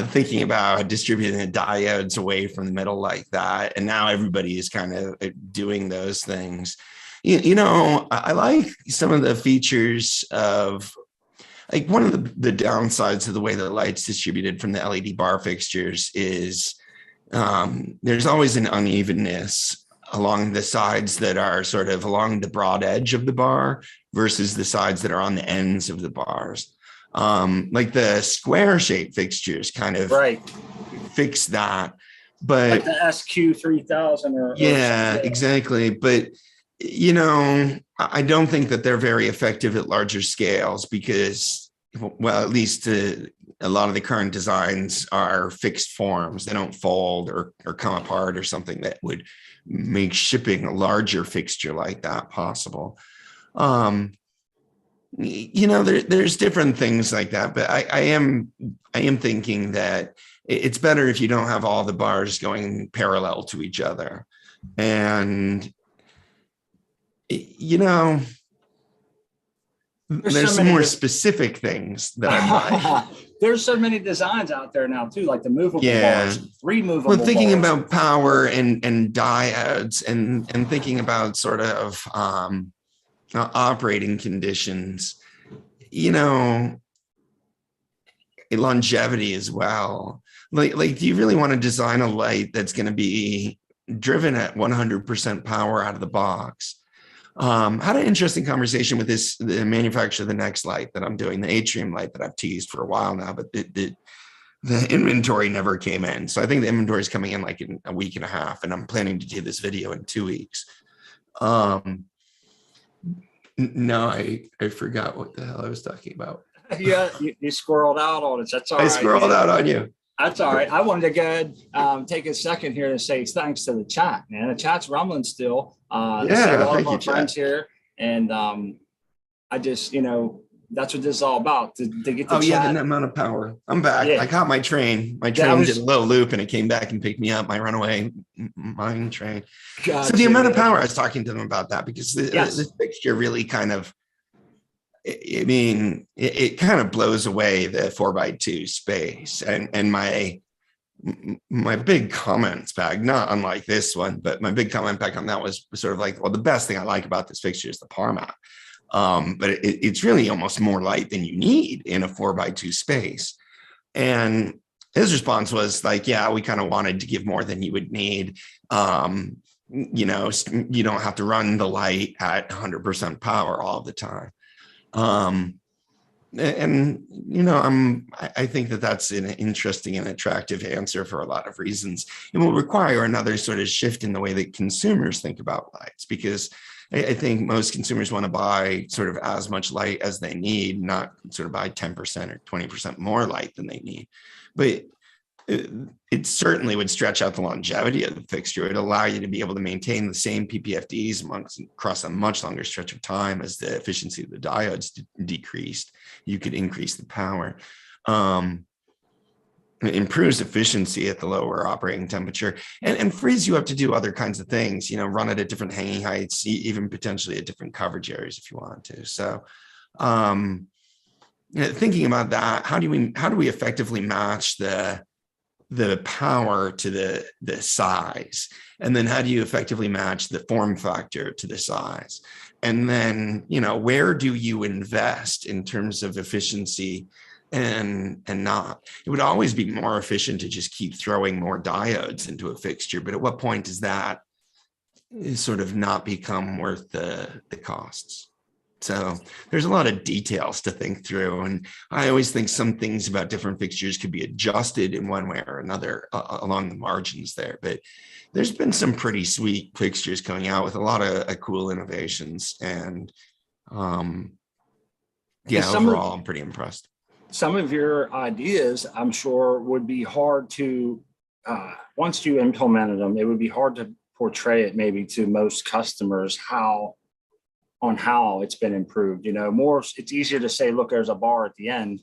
thinking about distributing the diodes away from the middle like that. And now everybody is kind of doing those things. I like some of the features of, like, one of the downsides of the way the light's distributed from the LED bar fixtures is there's always an unevenness along the sides that are sort of along the broad edge of the bar versus the sides that are on the ends of the bars. Like the square shaped fixtures kind of fix that. But like the SQ3000 or exactly. But I don't think that they're very effective at larger scales because, well, at least a lot of the current designs are fixed forms. They don't fold or come apart or something that would make shipping a larger fixture like that possible. There's different things like that, but I am thinking that it's better if you don't have all the bars going parallel to each other. And there's some more specific things that I like. There's so many designs out there now too, like the movable bars, removable. Well, thinking bars. about power and diodes and thinking about sort of operating conditions, longevity as well. Like, do you really want to design a light that's going to be driven at 100% power out of the box? Had an interesting conversation with the manufacturer of the next light that I'm doing, the Atrium light that I've teased for a while now, but the inventory never came in. So I think the inventory is coming in like in a week and a half, and I'm planning to do this video in 2 weeks. No, I forgot what the hell I was talking about. Yeah, you squirreled out on it. That's all right. I squirreled out on you. That's all right. I wanted to go ahead, take a second here to say thanks to the chat, man. The chat's rumbling still. A lot of our friends here. And I just, that's what this is all about, to get the chat. The amount of power. I'm back. I caught my train. My train did a little loop and it came back and picked me up, my runaway mine train. So the amount of power, I was talking to them about that because this fixture really kind of, it kind of blows away the 4x2 space, and my big comments back, not unlike this one, but my big comment back on that was sort of like, well, the best thing I like about this fixture is the par map. But it's really almost more light than you need in a 4x2 space. And his response was like, yeah, we kind of wanted to give more than you would need. You don't have to run the light at 100% power all the time. I think that that's an interesting and attractive answer for a lot of reasons. It will require another sort of shift in the way that consumers think about lights, because I think most consumers want to buy sort of as much light as they need, not sort of buy 10% or 20% more light than they need. But it certainly would stretch out the longevity of the fixture. It'd allow you to be able to maintain the same PPFDs across a much longer stretch of time as the efficiency of the diodes decreased. You could increase the power. It improves efficiency at the lower operating temperature and frees you up to do other kinds of things, run it at different hanging heights, even potentially at different coverage areas if you want to. So thinking about that, how do we effectively match the power to the size? And then how do you effectively match the form factor to the size? And then, where do you invest in terms of efficiency and not? It would always be more efficient to just keep throwing more diodes into a fixture. But at what point does that sort of not become worth the costs? So there's a lot of details to think through. And I always think some things about different fixtures could be adjusted in one way or another along the margins there. But there's been some pretty sweet fixtures coming out with a lot of cool innovations. And overall, I'm pretty impressed. Some of your ideas, I'm sure, would be hard to, once you implemented them, it would be hard to portray it maybe to most customers how it's been improved. It's easier to say, look, there's a bar at the end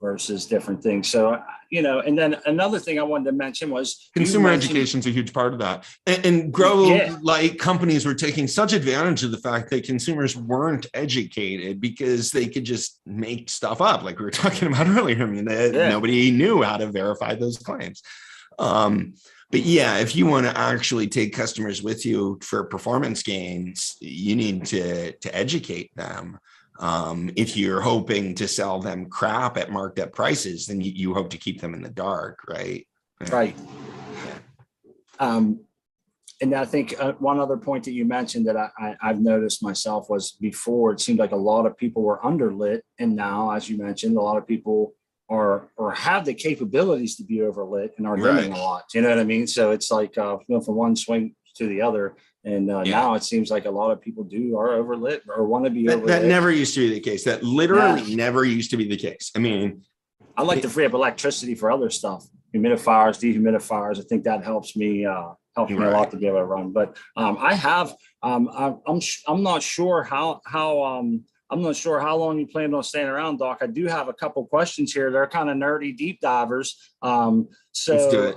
versus different things. So, and then another thing I wanted to mention was consumer education is a huge part of that. And grow light companies were taking such advantage of the fact that consumers weren't educated because they could just make stuff up, like we were talking about earlier. I mean, nobody knew how to verify those claims. But yeah, if you want to actually take customers with you for performance gains, you need to educate them. If you're hoping to sell them crap at marked up prices, then you hope to keep them in the dark, right? Right. And I think one other point that you mentioned that I've noticed myself was before it seemed like a lot of people were underlit, and now, as you mentioned, a lot of people or have the capabilities to be overlit and are dimming a lot. You know what I mean? So it's like from one swing to the other. And now it seems like a lot of people are overlit or want to be overlit. That never used to be the case. That literally never used to be the case. I mean, I like to free up electricity for other stuff, humidifiers, dehumidifiers. I think that helps me a lot to be able to run. But I have I'm not sure how long you plan on staying around, Doc. I do have a couple questions here. They're kind of nerdy deep divers. Let's do it.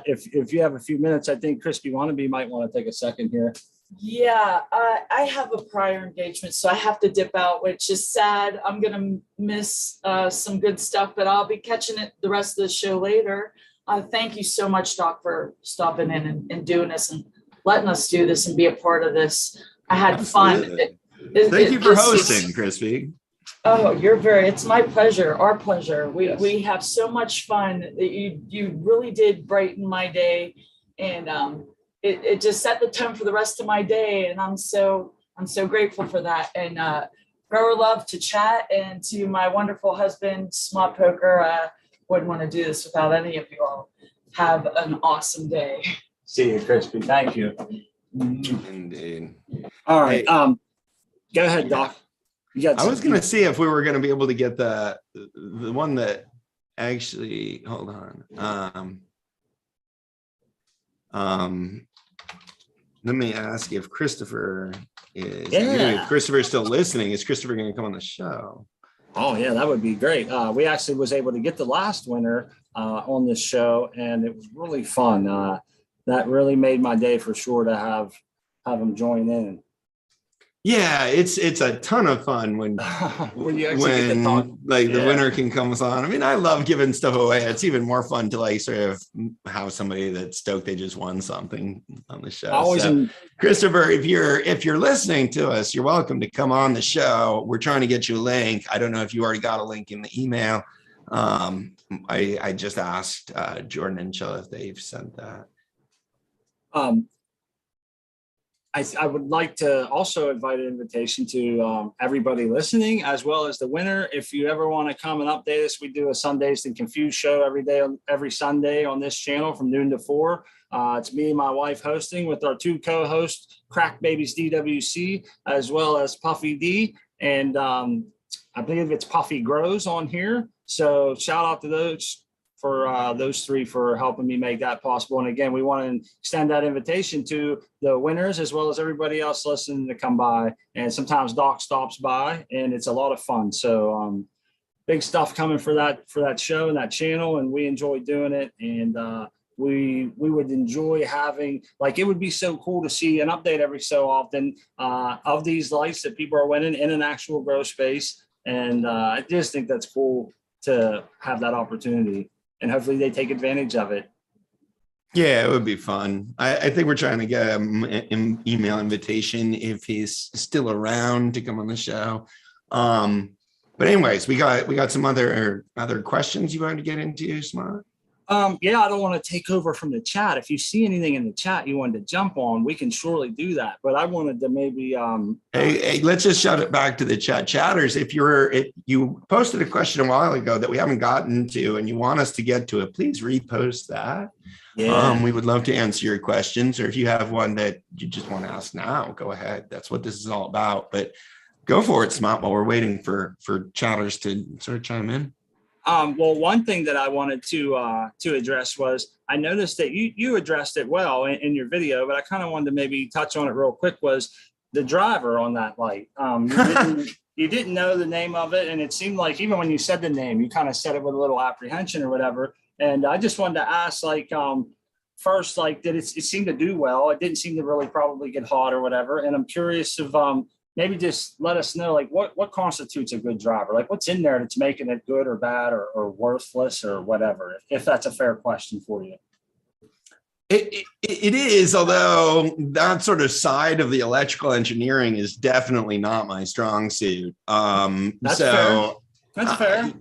If you have a few minutes, I think Crispy Wannabe might want to take a second here. Yeah, I have a prior engagement, so I have to dip out, which is sad. I'm going to miss some good stuff, but I'll be catching it the rest of the show later. Thank you so much, Doc, for stopping in and doing this and letting us do this and be a part of this. I had fun. Thank you for hosting, Crispy. Oh, it's my pleasure, our pleasure. We have so much fun. You really did brighten my day, and it just set the tone for the rest of my day, and I'm so grateful for that. And grower love to chat, and to my wonderful husband, Smart Poker. Wouldn't want to do this without any of you all. Have an awesome day. See you, Crispy. Thank you. Indeed. All right. Go ahead, Doc. I was going to see if we were going to be able to get the one that actually, hold on. Let me ask if Christopher is, if Christopher's still listening, is Christopher going to come on the show? Oh yeah, that would be great. We actually was able to get the last winner on this show, and it was really fun. That really made my day for sure to have him join in. Yeah, it's a ton of fun when you actually get to talk. The winner can come on. I mean, I love giving stuff away. It's even more fun to like sort of have somebody that's stoked they just won something on the show. Christopher, if you're listening to us, you're welcome to come on the show. We're trying to get you a link. I don't know if you already got a link in the email. I just asked Jordan and Jill if they've sent that. I would like to also invite an invitation to everybody listening, as well as the winner. If you ever want to come and update us, we do a Sundays and Confused show every Sunday on this channel from noon to 4. It's me and my wife hosting with our 2 co-hosts, Crack Babies DWC, as well as Puffy D. And I believe it's Puffy Grows on here. So shout out to those 3 for helping me make that possible. And again, we want to extend that invitation to the winners as well as everybody else listening to come by. And sometimes Doc stops by, and it's a lot of fun. So big stuff coming for that show and that channel, and we enjoy doing it. And we would enjoy having, like, it would be so cool to see an update every so often of these lights that people are winning in an actual grow space. And I just think that's cool to have that opportunity. And hopefully they take advantage of it. Yeah, it would be fun. I think we're trying to get an email invitation if he's still around to come on the show. But anyways, we got some other questions you wanted to get into, Smart? Yeah, I don't want to take over from the chat. If you see anything in the chat you wanted to jump on, we can surely do that. But I wanted to maybe hey, let's just shout it back to the chatters. If you posted a question a while ago that we haven't gotten to and you want us to get to it, please repost that. Yeah. We would love to answer your questions, or if you have one that you just want to ask now, go ahead. That's what this is all about. But go for it, Smart, while we're waiting for chatters to sort of chime in. Well, one thing that I wanted to address was, I noticed that you addressed it well in your video, but I kind of wanted to maybe touch on it real quick, was the driver on that light. You didn't know the name of it, and it seemed like even when you said the name, you kind of said it with a little apprehension or whatever. And I just wanted to ask, like, first, like, did it seem to do well? It didn't seem to really probably get hot or whatever. And I'm curious if maybe just let us know, like, what constitutes a good driver? Like, what's in there that's making it good or bad or worthless or whatever, if that's a fair question for you. It is, although that sort of side of the electrical engineering is definitely not my strong suit. That's so fair. That's fair.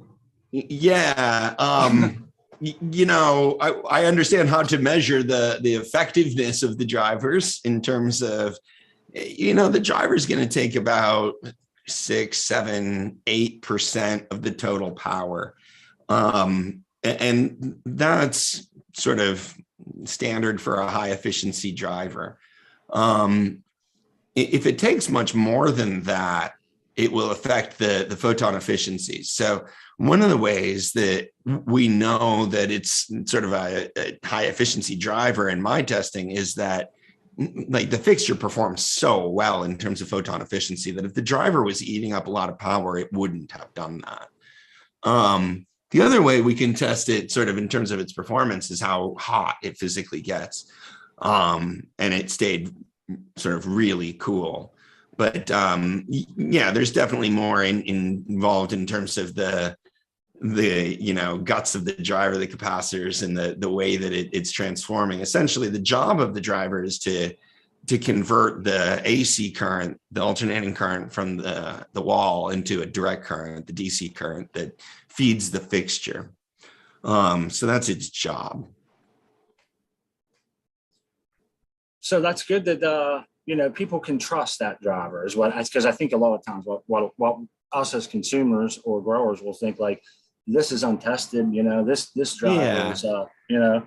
Yeah. You know, I understand how to measure the effectiveness of the drivers in terms of, you know, the driver's going to take about 6, 7, 8% of the total power. And that's sort of standard for a high efficiency driver. If it takes much more than that, it will affect the photon efficiency. So one of the ways that we know that it's sort of a high efficiency driver in my testing is that, like, the fixture performs so well in terms of photon efficiency that if the driver was eating up a lot of power, it wouldn't have done that. The other way we can test it sort of in terms of its performance is how hot it physically gets. And it stayed sort of really cool. But yeah, there's definitely more involved in terms of the you know, guts of the driver, the capacitors, and the way that it's transforming. Essentially, the job of the driver is to convert the AC current, the alternating current from the wall, into a direct current, the DC current that feeds the fixture. So that's its job. So that's good that you know, people can trust that driver as well, because I think a lot of times what us as consumers or growers will think, like, this is untested, you know, this driver is you know,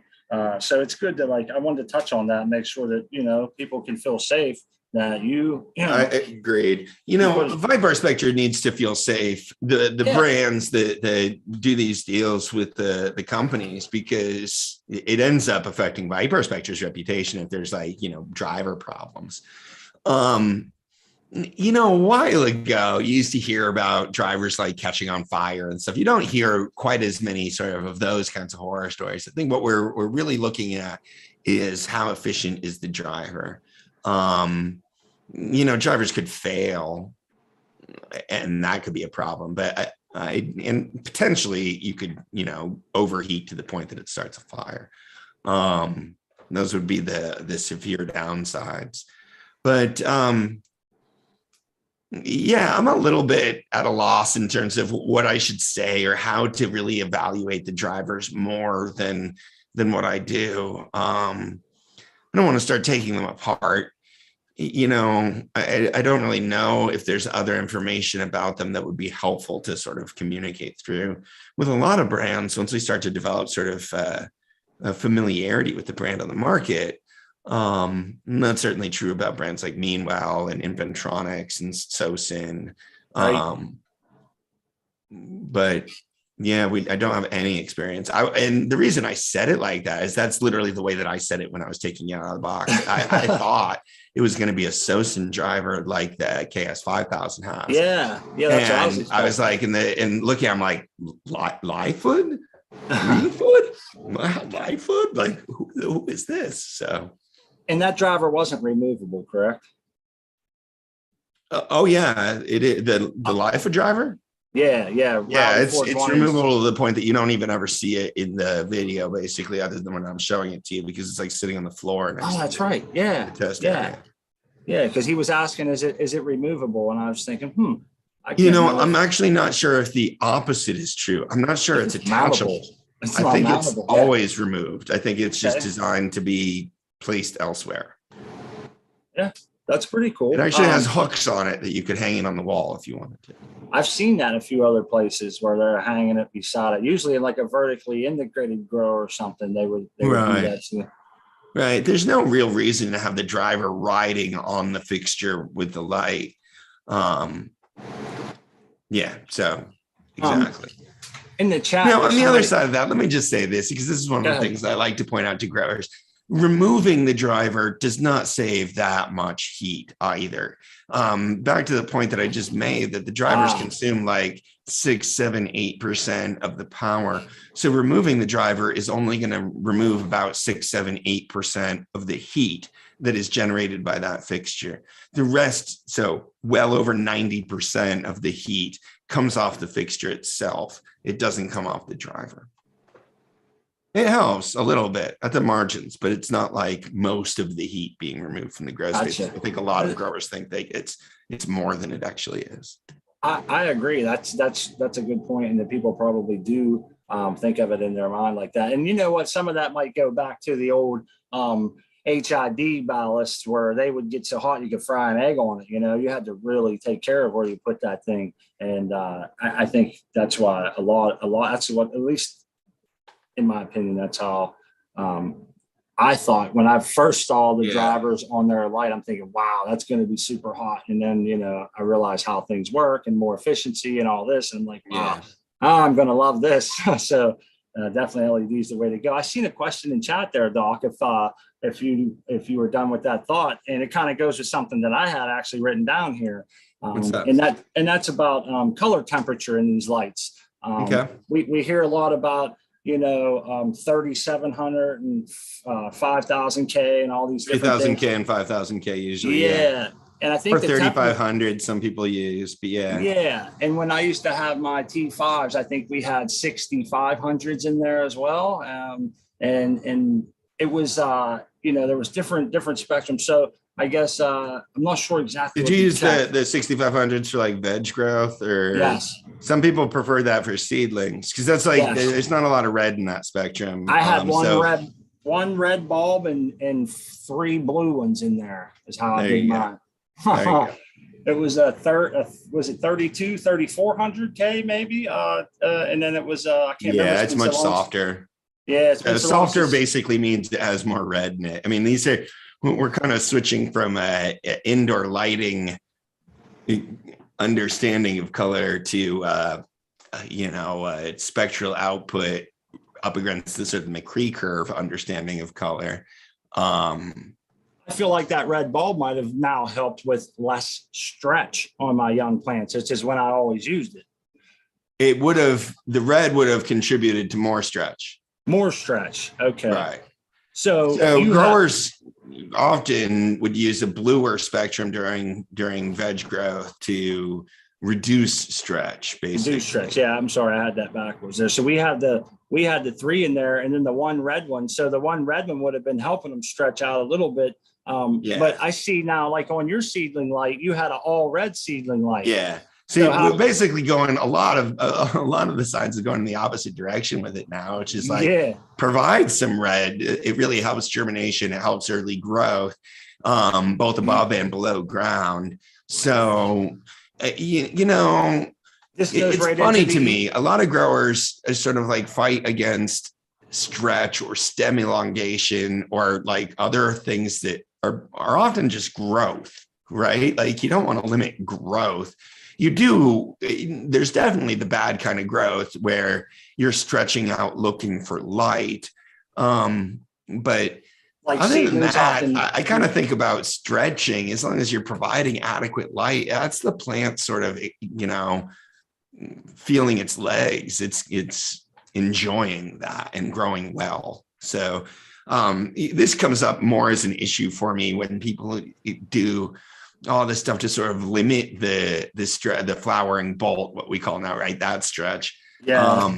so it's good to, like, I wanted to touch on that and make sure that, you know, people can feel safe that you know. I agreed. You know, Viparspectra needs to feel safe. The brands that do these deals with the companies, because it ends up affecting Viparspectra's reputation if there's, like, you know, driver problems. You know, a while ago, you used to hear about drivers, like, catching on fire and stuff. You don't hear quite as many sort of those kinds of horror stories. I think what we're really looking at is how efficient is the driver. You know, drivers could fail, and that could be a problem. But and potentially you could, you know, overheat to the point that it starts a fire. Those would be the severe downsides. But yeah, I'm a little bit at a loss in terms of what I should say or how to really evaluate the drivers more than what I do. I don't want to start taking them apart. I don't really know if there's other information about them that would be helpful to sort of communicate through. With a lot of brands, once we start to develop sort of a familiarity with the brand on the market, and that's certainly true about brands like Meanwhile and Inventronics and Sosin. Right. But yeah, I don't have any experience. And the reason I said it like that is that's literally the way that I said it when I was taking it out of the box. I thought it was going to be a Sosin driver like the KS5000 has. Yeah, that's and I was like, and looking, I'm like, Lightfoot, Lightfoot, like who is this? So, and that driver wasn't removable, correct? Oh yeah, it is the Lightfoot driver. Yeah. It's removable to the point that you don't even ever see it in the video, basically, other than when I'm showing it to you, because it's like sitting on the floor. Oh, that's right. Yeah. Because he was asking, is it removable? And I was thinking, I'm actually not sure if the opposite is true. I'm not sure it's attachable. I think it's always removed. I think it's just designed to be placed elsewhere. Yeah, that's pretty cool. It actually has hooks on it that you could hang it on the wall if you wanted to. I've seen that in a few other places where they're hanging it beside it, usually in like a vertically integrated grow or something. They would do that too. Right. There's no real reason to have the driver riding on the fixture with the light. So exactly. In the chat. Now, on the other side of that, let me just say this, because this is one of the things I like to point out to growers. Removing the driver does not save that much heat either. Back to the point that I just made, that the drivers consume like 6, 7, 8% of the power. So removing the driver is only going to remove about 6, 7, 8% of the heat that is generated by that fixture. The rest, so well over 90% of the heat, comes off the fixture itself. It doesn't come off the driver. It helps a little bit at the margins, but it's not like most of the heat being removed from the grow space. I think a lot of growers think it's more than it actually is. I agree. That's a good point, and that people probably do think of it in their mind like that. And you know what? Some of that might go back to the old HID ballast, where they would get so hot you could fry an egg on it. You had to really take care of where you put that thing, and I think that's why a lot. That's what, at least in my opinion, that's how I thought when I first saw the drivers on their light. I'm thinking, wow, that's going to be super hot. And then, I realized how things work and more efficiency and all this. And I'm like, wow, I'm going to love this. So definitely LED is the way to go. I seen a question in chat there, Doc, if you were done with that thought, and it kind of goes with something that I had actually written down here. And that's about color temperature in these lights. We hear a lot about 3,700 and 5,000 K and all these 3,000 K and 5,000 K usually. Yeah. And I think for 3,500 some people use, but yeah. And when I used to have my T5s, I think we had 6,500s in there as well. And it was there was different spectrums. So I guess I'm not sure exactly. Did you use the 6,500s for like veg growth, or? Yes. Some people prefer that for seedlings, because that's like there's not a lot of red in that spectrum. I had one red bulb and 3 blue ones in there. Is how I did mine. It was was it 3,400 K maybe? And then it was I can't remember. Yeah, it's much softer. Yeah, softer basically means it has more red in it. I mean, we're kind of switching from indoor lighting understanding of color to spectral output up against the sort of McCree curve understanding of color. I feel like that red bulb might have now helped with less stretch on my young plants. It's just when I always used it. The red would have contributed to more stretch. More stretch. Okay. Right. So growers often would use a bluer spectrum during veg growth to reduce stretch, basically. Reduce stretch. Yeah, I'm sorry, I had that backwards there. So we had the 3 in there, and then the one red one. So the one red one would have been helping them stretch out a little bit. But I see now, like on your seedling light, you had an all red seedling light. Yeah. See, we're basically going a lot of the signs are going in the opposite direction with it now, which is like provide some red. It really helps germination. It helps early growth. both above and below ground. So, you know, it's funny to me. A lot of growers sort of like fight against stretch or stem elongation or like other things that are often just growth, right? Like you don't want to limit growth. You do. There's definitely the bad kind of growth where you're stretching out looking for light. But like other than that, I kind of think about stretching as long as you're providing adequate light. That's the plant sort of, you know, feeling its legs. It's enjoying that and growing well. So this comes up more as an issue for me when people do all this stuff to sort of limit the flowering bolt, what we call now, right? That stretch. Yeah.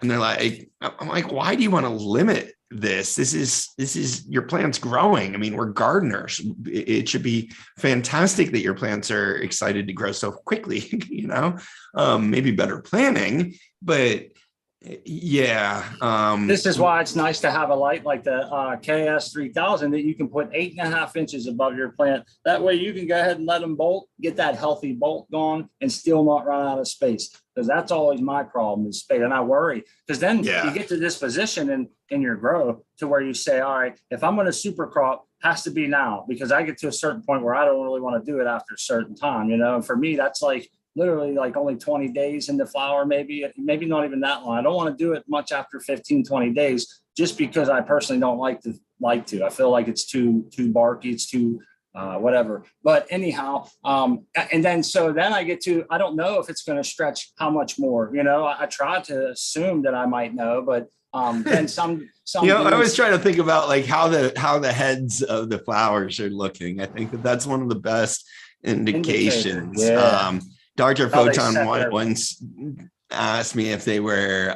And they're like, I'm like, why do you want to limit this? This is your plant's growing. I mean, we're gardeners. It should be fantastic that your plants are excited to grow so quickly, you know, maybe better planning, but yeah. This is why it's nice to have a light like the KS3000 that you can put 8.5 inches above your plant. That way you can go ahead and let them bolt, get that healthy bolt going and still not run out of space. Because that's always my problem is space. And I worry because then you get to this position in your grow to where you say, all right, if I'm going to super crop, has to be now, because I get to a certain point where I don't really want to do it after a certain time, you know. And for me, that's like literally like only 20 days into flower, maybe not even that long. I don't want to do it much after 15, 20 days, just because I personally don't like to. I feel like it's too barky, it's too whatever. But anyhow, and then I get to, I don't know if it's going to stretch how much more, you know. I try to assume that I might know, but then some you know, I always try to think about like how the heads of the flowers are looking. I think that's one of the best indications. Yeah. Dr. Photon once asked me if they were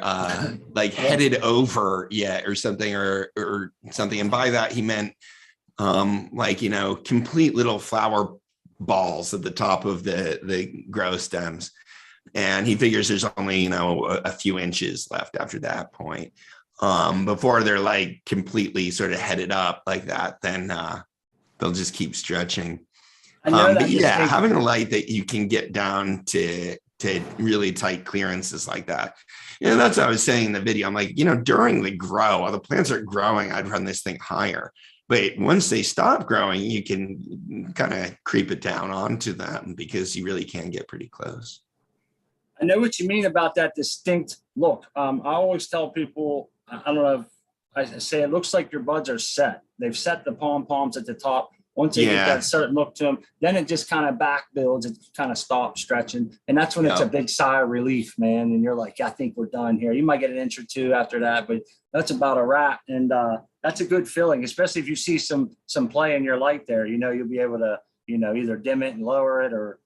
like headed over yet or something or something. And by that, he meant like, you know, complete little flower balls at the top of the grow stems. And he figures there's only, you know, a few inches left after that point. Before they're like completely sort of headed up like that, then they'll just keep stretching. But yeah, having a light that you can get down to really tight clearances like that. You know, that's what I was saying in the video. I'm like, you know, during the grow, while the plants are growing, I'd run this thing higher. But once they stop growing, you can kind of creep it down onto them because you really can get pretty close. I know what you mean about that distinct look. I always tell people, I don't know if I say it looks like your buds are set. They've set the pom-poms at the top. Once they get that certain look to them, then it just kind of back builds. It kind of stops stretching. And that's when it's a big sigh of relief, man. And you're like, I think we're done here. You might get an inch or two after that, but that's about a wrap. And that's a good feeling, especially if you see some play in your light there. You know, you'll be able to, you know, either dim it and lower it or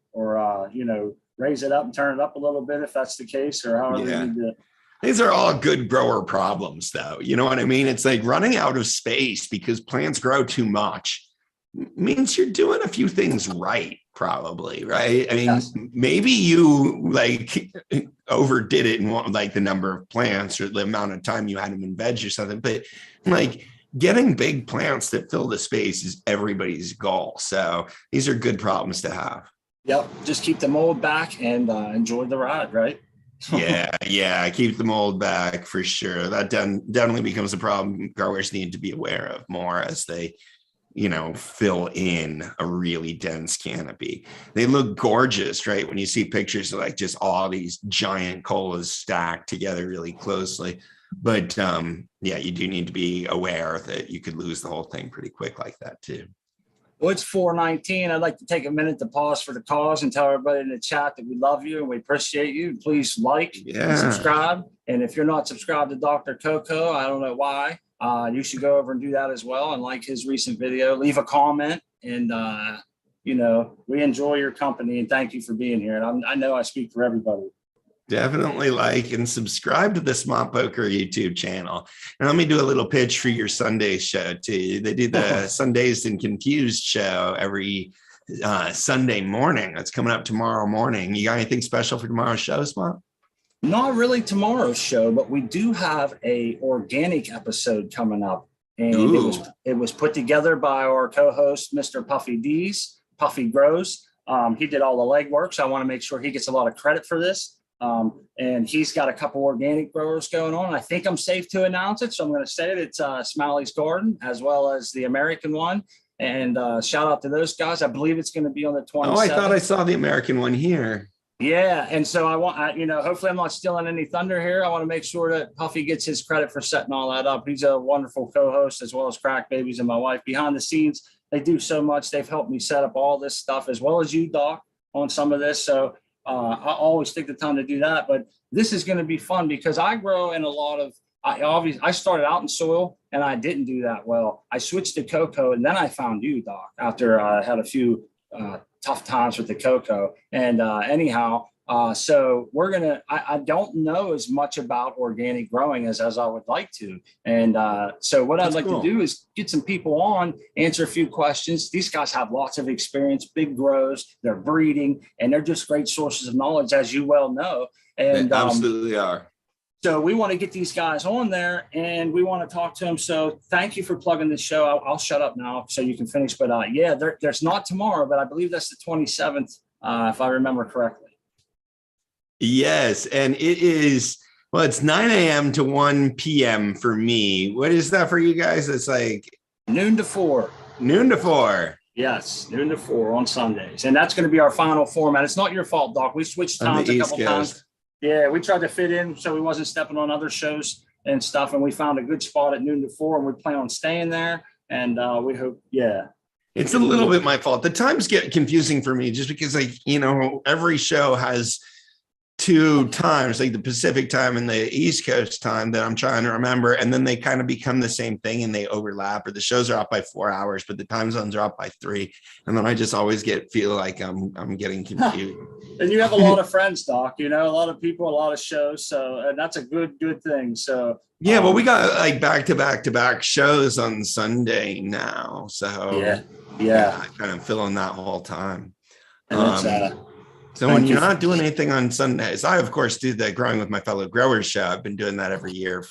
you know, raise it up and turn it up a little bit if that's the case, or however you need to. These are all good grower problems, though. You know what I mean? It's like running out of space because plants grow too much means you're doing a few things right, probably, right? I mean, maybe you like overdid it in like the number of plants or the amount of time you had them in veg or something, but like getting big plants that fill the space is everybody's goal. So these are good problems to have. Yep. Just keep the mold back and enjoy the ride, right? yeah. Keep the mold back for sure. That definitely becomes a problem growers need to be aware of more as they, you know, fill in a really dense canopy. They look gorgeous, right? When you see pictures of like just all these giant colas stacked together really closely. But yeah, you do need to be aware that you could lose the whole thing pretty quick like that too. Well, it's 4:19. I'd like to take a minute to pause for the cause and tell everybody in the chat that we love you and we appreciate you. Please like and subscribe. And if you're not subscribed to Dr. Coco, I don't know why. You should go over and do that as well and like his recent video, leave a comment, and you know, we enjoy your company and thank you for being here. And I know I speak for everybody. Definitely like and subscribe to the Smart Poker YouTube channel. And let me do a little pitch for your Sunday show too. They do the Sundays and Confused show every Sunday morning. That's coming up tomorrow morning. You got anything special for tomorrow's show, Smart? Not really tomorrow's show, but we do have a organic episode coming up. And it was put together by our co-host, Mr. Puffy D's, Puffy Grows. He did all the legwork, so I want to make sure he gets a lot of credit for this. And he's got a couple organic growers going on. I think I'm safe to announce it, so I'm going to say it. It's Smalley's Garden as well as the American one. And shout out to those guys. I believe it's going to be on the 27th. Oh, I thought I saw the American one here. Yeah, and so hopefully I'm not stealing any thunder here. I want to make sure that Puffy gets his credit for setting all that up. He's a wonderful co-host as well as Crack Babies and my wife. Behind the scenes, they do so much. They've helped me set up all this stuff as well as you, Doc, on some of this. So I always take the time to do that. But this is going to be fun because I grow in a lot of, I started out in soil and I didn't do that well. I switched to cocoa and then I found you, Doc, after I had a few tough times with the cocoa. And so I don't know as much about organic growing as I would like to. And so what I'd like to do is get some people on, answer a few questions. These guys have lots of experience, big grows, they're breeding, and they're just great sources of knowledge, as you well know. And they absolutely are. So we want to get these guys on there and we want to talk to them. So thank you for plugging this show. I'll shut up now so you can finish. But there's not tomorrow, but I believe that's the 27th, if I remember correctly. Yes. And it is, well, it's 9 a.m. to 1 p.m. for me. What is that for you guys? It's like noon to 4. Noon to 4. Yes, noon to 4 on Sundays. And that's going to be our final format. It's not your fault, Doc. We switched times a couple times. Yeah, we tried to fit in so we wasn't stepping on other shows and stuff. And we found a good spot at noon to 4 and we plan on staying there. And we hope, It's a little bit my fault. The times get confusing for me just because every show has 2 times, like the Pacific time and the East Coast time that I'm trying to remember. And then they kind of become the same thing and they overlap, or the shows are off by 4 hours, but the time zones are off by 3. And then I just always feel like I'm getting confused. And you have a lot of friends, Doc, a lot of people, a lot of shows. So, and that's a good thing. So, yeah, well, we got like back shows on Sunday now. So yeah, kind of filling that whole time. And so when you're not doing anything on Sundays, I, of course, do the Growing with My Fellow Growers show. I've been doing that every year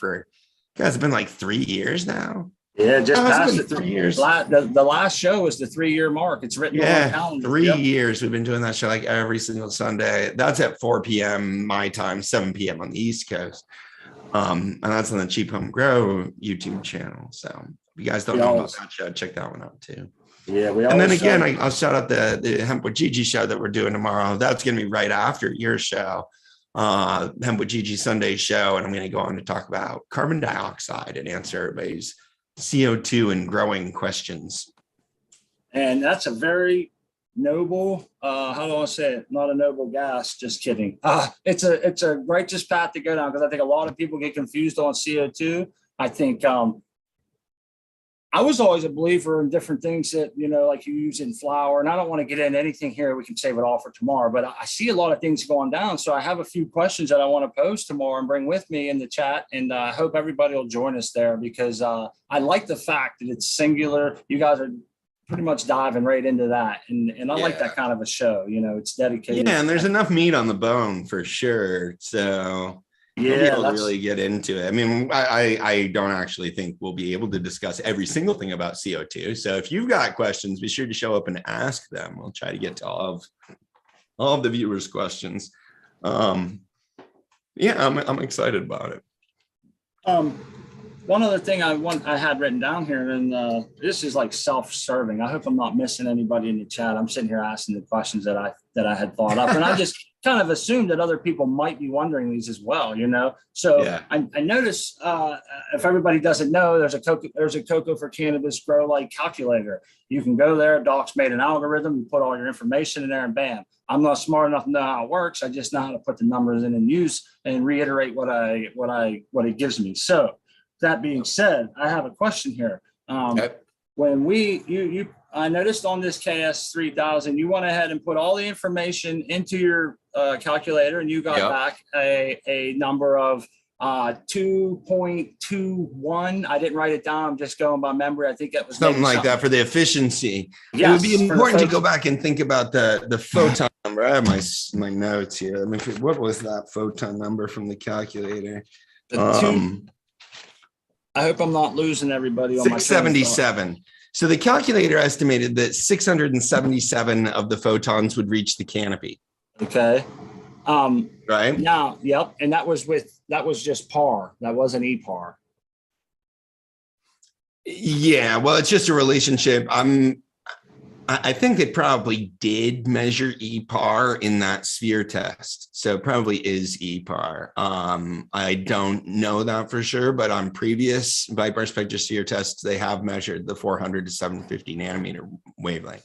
it's been like 3 years now. Yeah, just past the 3 years. The last show was the 3-year mark. It's written on the calendar. 3 years we've been doing that show like every single Sunday. That's at 4 p.m. my time, 7 p.m. on the East Coast. And that's on the Cheap Home Grow YouTube channel. So if you guys don't know about that show, check that one out too. Yeah, and then again, I'll shout out the Hemp with Gigi show that we're doing tomorrow. That's going to be right after your show, Hemp with Gigi Sunday show. And I'm going to go on to talk about carbon dioxide and answer everybody's CO2 and growing questions. And that's a very noble, how do I say it? Not a noble gas, just kidding. It's a righteous path to go down because I think a lot of people get confused on CO2. I think I was always a believer in different things that, like you use in flour, and I don't want to get into anything here. We can save it all for tomorrow, but I see a lot of things going down. So I have a few questions that I want to pose tomorrow and bring with me in the chat. And I hope everybody will join us there because I like the fact that it's singular. You guys are pretty much diving right into that. And I like that kind of a show, it's dedicated. Yeah. And there's enough meat on the bone for sure. So we'll really get into it. I mean, I don't actually think we'll be able to discuss every single thing about CO2. So if you've got questions, be sure to show up and ask them. We'll try to get to all of the viewers' questions. I'm excited about it. One other thing I had written down here, and this is like self-serving. I hope I'm not missing anybody in the chat. I'm sitting here asking the questions that I had thought up, and I just kind of assumed that other people might be wondering these as well, So I noticed, if everybody doesn't know, there's a Cocoa for Cannabis Grow Light calculator. You can go there. Doc's made an algorithm. You put all your information in there, and bam. I'm not smart enough to know how it works. I just know how to put the numbers in and use and reiterate what it gives me. So that being said, I have a question here. When I noticed on this KS3000, you went ahead and put all the information into your calculator, and you got back a number of 2.21. I didn't write it down. I'm just going by memory. I think that was something like that for the efficiency. Yes, it would be important to go back and think about the photon number. I have my notes here. What was that photon number from the calculator? I hope I'm not losing everybody on my train of thought. 677. So the calculator estimated that 677 of the photons would reach the canopy. Okay. Right. Now, yep. And that was just par. That wasn't EPAR. Yeah. Well, it's just a relationship. I think it probably did measure EPAR in that sphere test. So it probably is EPAR. I don't know that for sure, but on previous Viparspectra sphere tests, they have measured the 400 to 750 nanometer wavelength.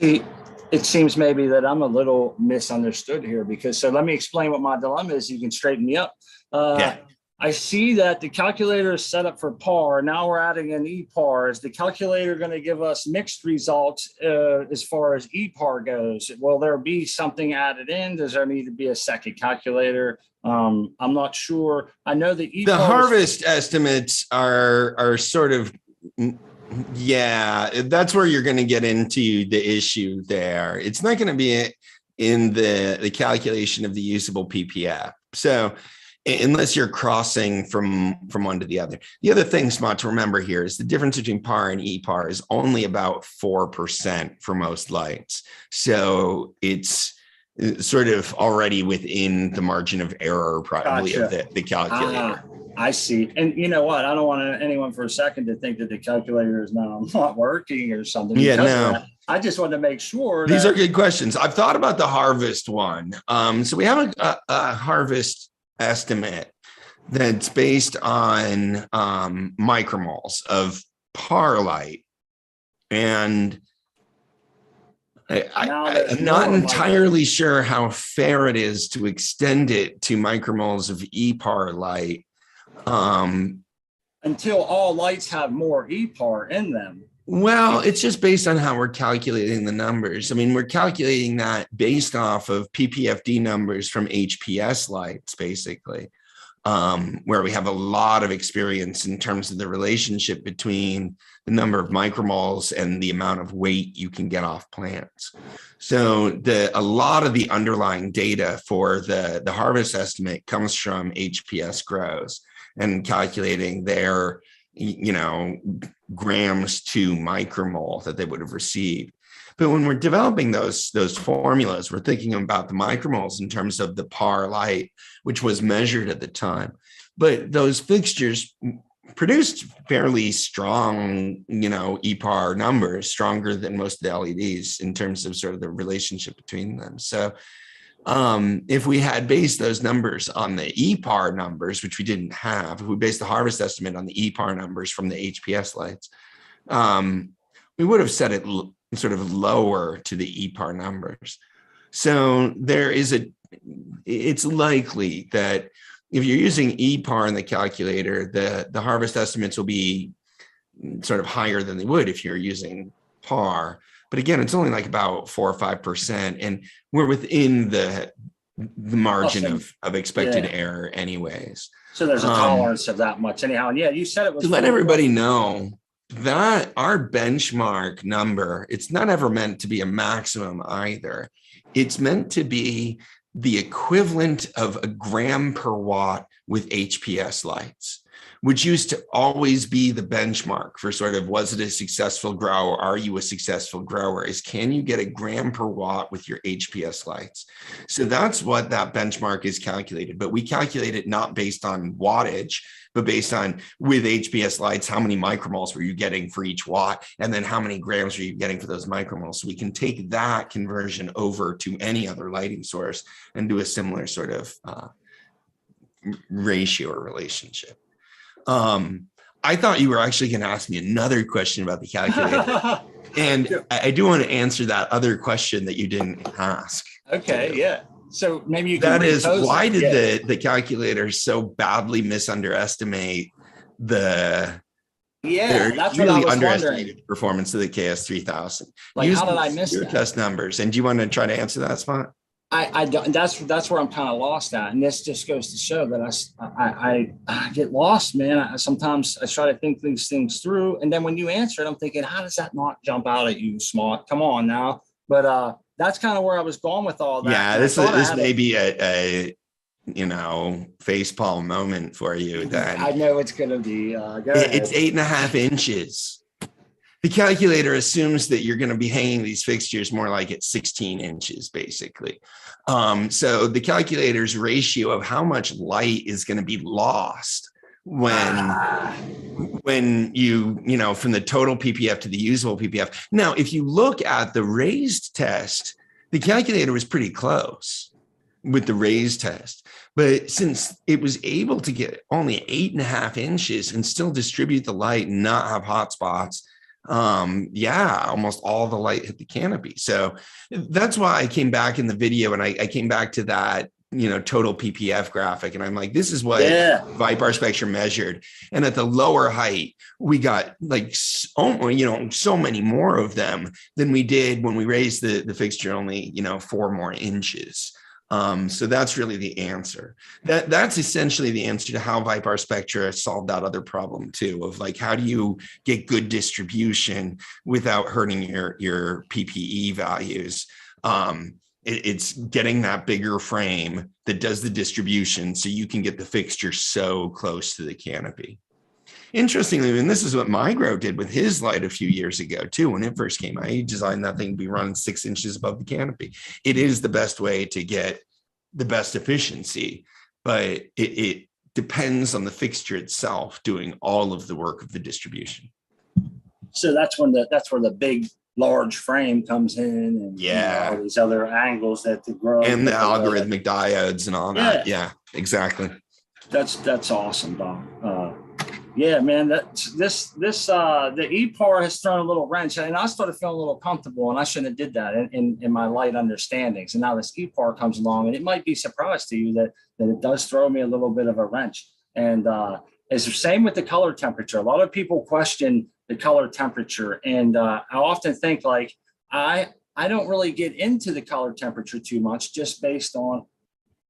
It seems maybe that I'm a little misunderstood here because, so let me explain what my dilemma is. You can straighten me up. Yeah. I see that the calculator is set up for par. Now we're adding an EPAR. Is the calculator going to give us mixed results as far as EPAR goes? Will there be something added in? Does there need to be a second calculator? I'm not sure. I know the EPAR. The harvest estimates are sort of, yeah, that's where you're going to get into the issue there. It's not going to be in the calculation of the usable PPF. So unless you're crossing from one to the other. The other thing, Smart, to remember here is the difference between PAR and EPAR is only about 4% for most lights. So it's sort of already within the margin of error probably Gotcha. of the calculator. I see. And you know what? I don't want anyone for a second to think that the calculator is now not working or something. Yeah, no. I just wanted to make sure. These are good questions. I've thought about the harvest one. So we have a harvest estimate that's based on micromoles of par light, and I'm not entirely sure how fair it is to extend it to micromoles of EPAR light until all lights have more EPAR in them. Well, it's just based on how we're calculating the numbers. I mean, we're calculating that based off of PPFD numbers from HPS lights, basically, where we have a lot of experience in terms of the relationship between the number of micromoles and the amount of weight you can get off plants. So a lot of the underlying data for the harvest estimate comes from HPS grows and calculating their grams to micromole that they would have received. But when we're developing those formulas, we're thinking about the micromoles in terms of the par light, which was measured at the time. But those fixtures produced fairly strong, EPAR numbers, stronger than most of the LEDs in terms of sort of the relationship between them. So if we had based those numbers on the EPAR numbers, which we didn't have, if we based the harvest estimate on the EPAR numbers from the HPS lights, we would have set it sort of lower to the EPAR numbers. So it's likely that if you're using EPAR in the calculator, the harvest estimates will be sort of higher than they would if you're using PAR. But again, it's only like about 4 or 5%, and we're within the margin of expected error anyways. So there's a tolerance of that much anyhow. And yeah, you said it was. To let everybody know that our benchmark number, it's not ever meant to be a maximum either. It's meant to be the equivalent of a gram per watt with HPS lights, which used to always be the benchmark for sort of, was it a successful grower? Are you a successful grower? Is can you get a gram per watt with your HPS lights? So that's what that benchmark is calculated, but we calculate it not based on wattage, but based on with HPS lights, how many micromoles were you getting for each watt? And then how many grams were you getting for those micromoles? So we can take that conversion over to any other lighting source and do a similar sort of ratio or relationship. I thought you were actually going to ask me another question about the calculator. And I do want to answer that other question that you didn't ask. Okay, yeah. So maybe you can. That is, why did the calculator so badly misunderestimate the that's really what I was underestimated wondering. Performance of the KS3000? Like, how did I miss that? Test numbers. And do you want to try to answer that, Spot? I don't. That's where I'm kind of lost at, and this just goes to show that I get lost, man. Sometimes I try to think these things through, and then when you answer it, I'm thinking, how does that not jump out at you, Smart? Come on now. But that's kind of where I was going with all that. Yeah, this may be facepalm moment for you, then I know it's going to be. Go it's ahead. 8.5 inches. The calculator assumes that you're going to be hanging these fixtures more like at 16 inches, basically. So the calculator's ratio of how much light is going to be lost when you from the total ppf to the usable ppf. Now, if you look at the raised test, the calculator was pretty close with the raised test, but since it was able to get only 8.5 inches and still distribute the light and not have hot spots, almost all the light hit the canopy. So that's why I came back in the video and I came back to that total ppf graphic, and I'm like, this is what Viparspectra measured, and at the lower height we got like so many more of them than we did when we raised the fixture only 4 more inches. So that's really the answer. That's essentially the answer to how Viparspectra solved that other problem too, of like, how do you get good distribution without hurting your PPE values? It's getting that bigger frame that does the distribution so you can get the fixture so close to the canopy. Interestingly, and this is what Migro did with his light a few years ago too, when it first came out, he designed that thing to be running 6 inches above the canopy. It is the best way to get the best efficiency, but it depends on the fixture itself doing all of the work of the distribution. So that's where the big large frame comes in, and all these other angles that the grow and the algorithmic diodes and all that. Yeah, exactly. That's awesome, Doc. Yeah, man, the EPAR has thrown a little wrench, and I started feeling a little comfortable, and I shouldn't have did that in my light understandings. And now this EPAR comes along, and it might be a surprise to you that it does throw me a little bit of a wrench. And it's the same with the color temperature. A lot of people question the color temperature, and I often think like I don't really get into the color temperature too much, just based on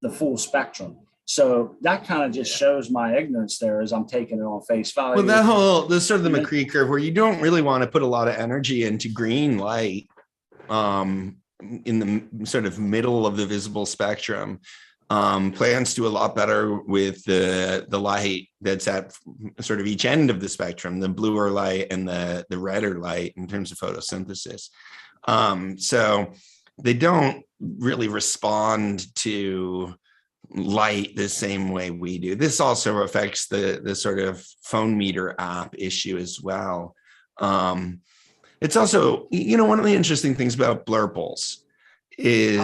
the full spectrum. So that kind of just shows my ignorance there as I'm taking it on face value. Well, this sort of the McCree curve, where you don't really want to put a lot of energy into green light in the sort of middle of the visible spectrum. Plants do a lot better with the light that's at sort of each end of the spectrum, the bluer light and the redder light in terms of photosynthesis. So they don't really respond to light the same way we do. This also affects the sort of phone meter app issue as well. It's also, one of the interesting things about blurples is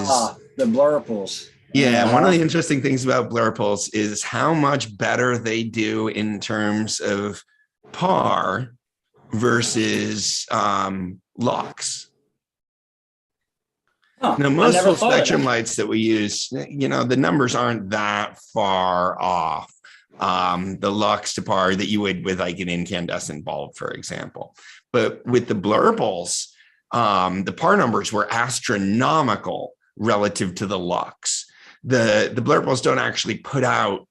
the blurples. Yeah, one of the interesting things about blurples is how much better they do in terms of PAR versus lux. Now, most full spectrum lights that we use, the numbers aren't that far off. The lux to PAR that you would with like an incandescent bulb, for example. But with the blurples, the PAR numbers were astronomical relative to the lux. The blurples don't actually put out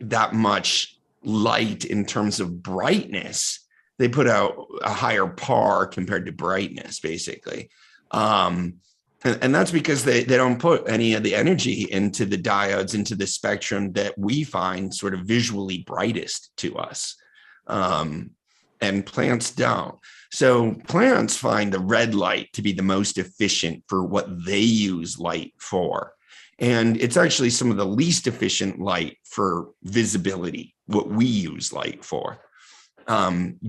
that much light in terms of brightness. They put out a higher PAR compared to brightness, basically. And that's because they don't put any of the energy into the diodes, into the spectrum that we find sort of visually brightest to us. And plants don't. So plants find the red light to be the most efficient for what they use light for. And it's actually some of the least efficient light for visibility, what we use light for.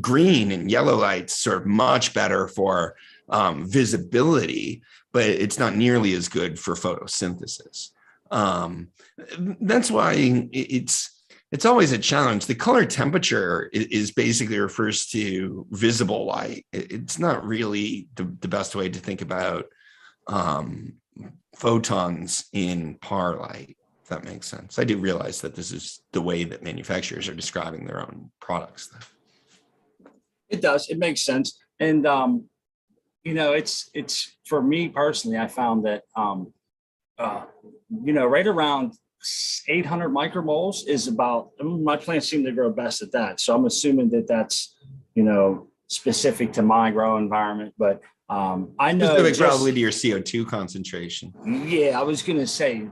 Green and yellow lights are much better for visibility, but it's not nearly as good for photosynthesis. That's why it's always a challenge. The color temperature is basically refers to visible light. It's not really the best way to think about photons in PAR light, if that makes sense. I do realize that this is the way that manufacturers are describing their own products. It does. It makes sense. And, it's for me personally, I found that, right around 800 micromoles is about, my plants seem to grow best at that. So I'm assuming that that's, specific to my grow environment. But I know Specific probably to your CO2 concentration. Yeah, I was going to say,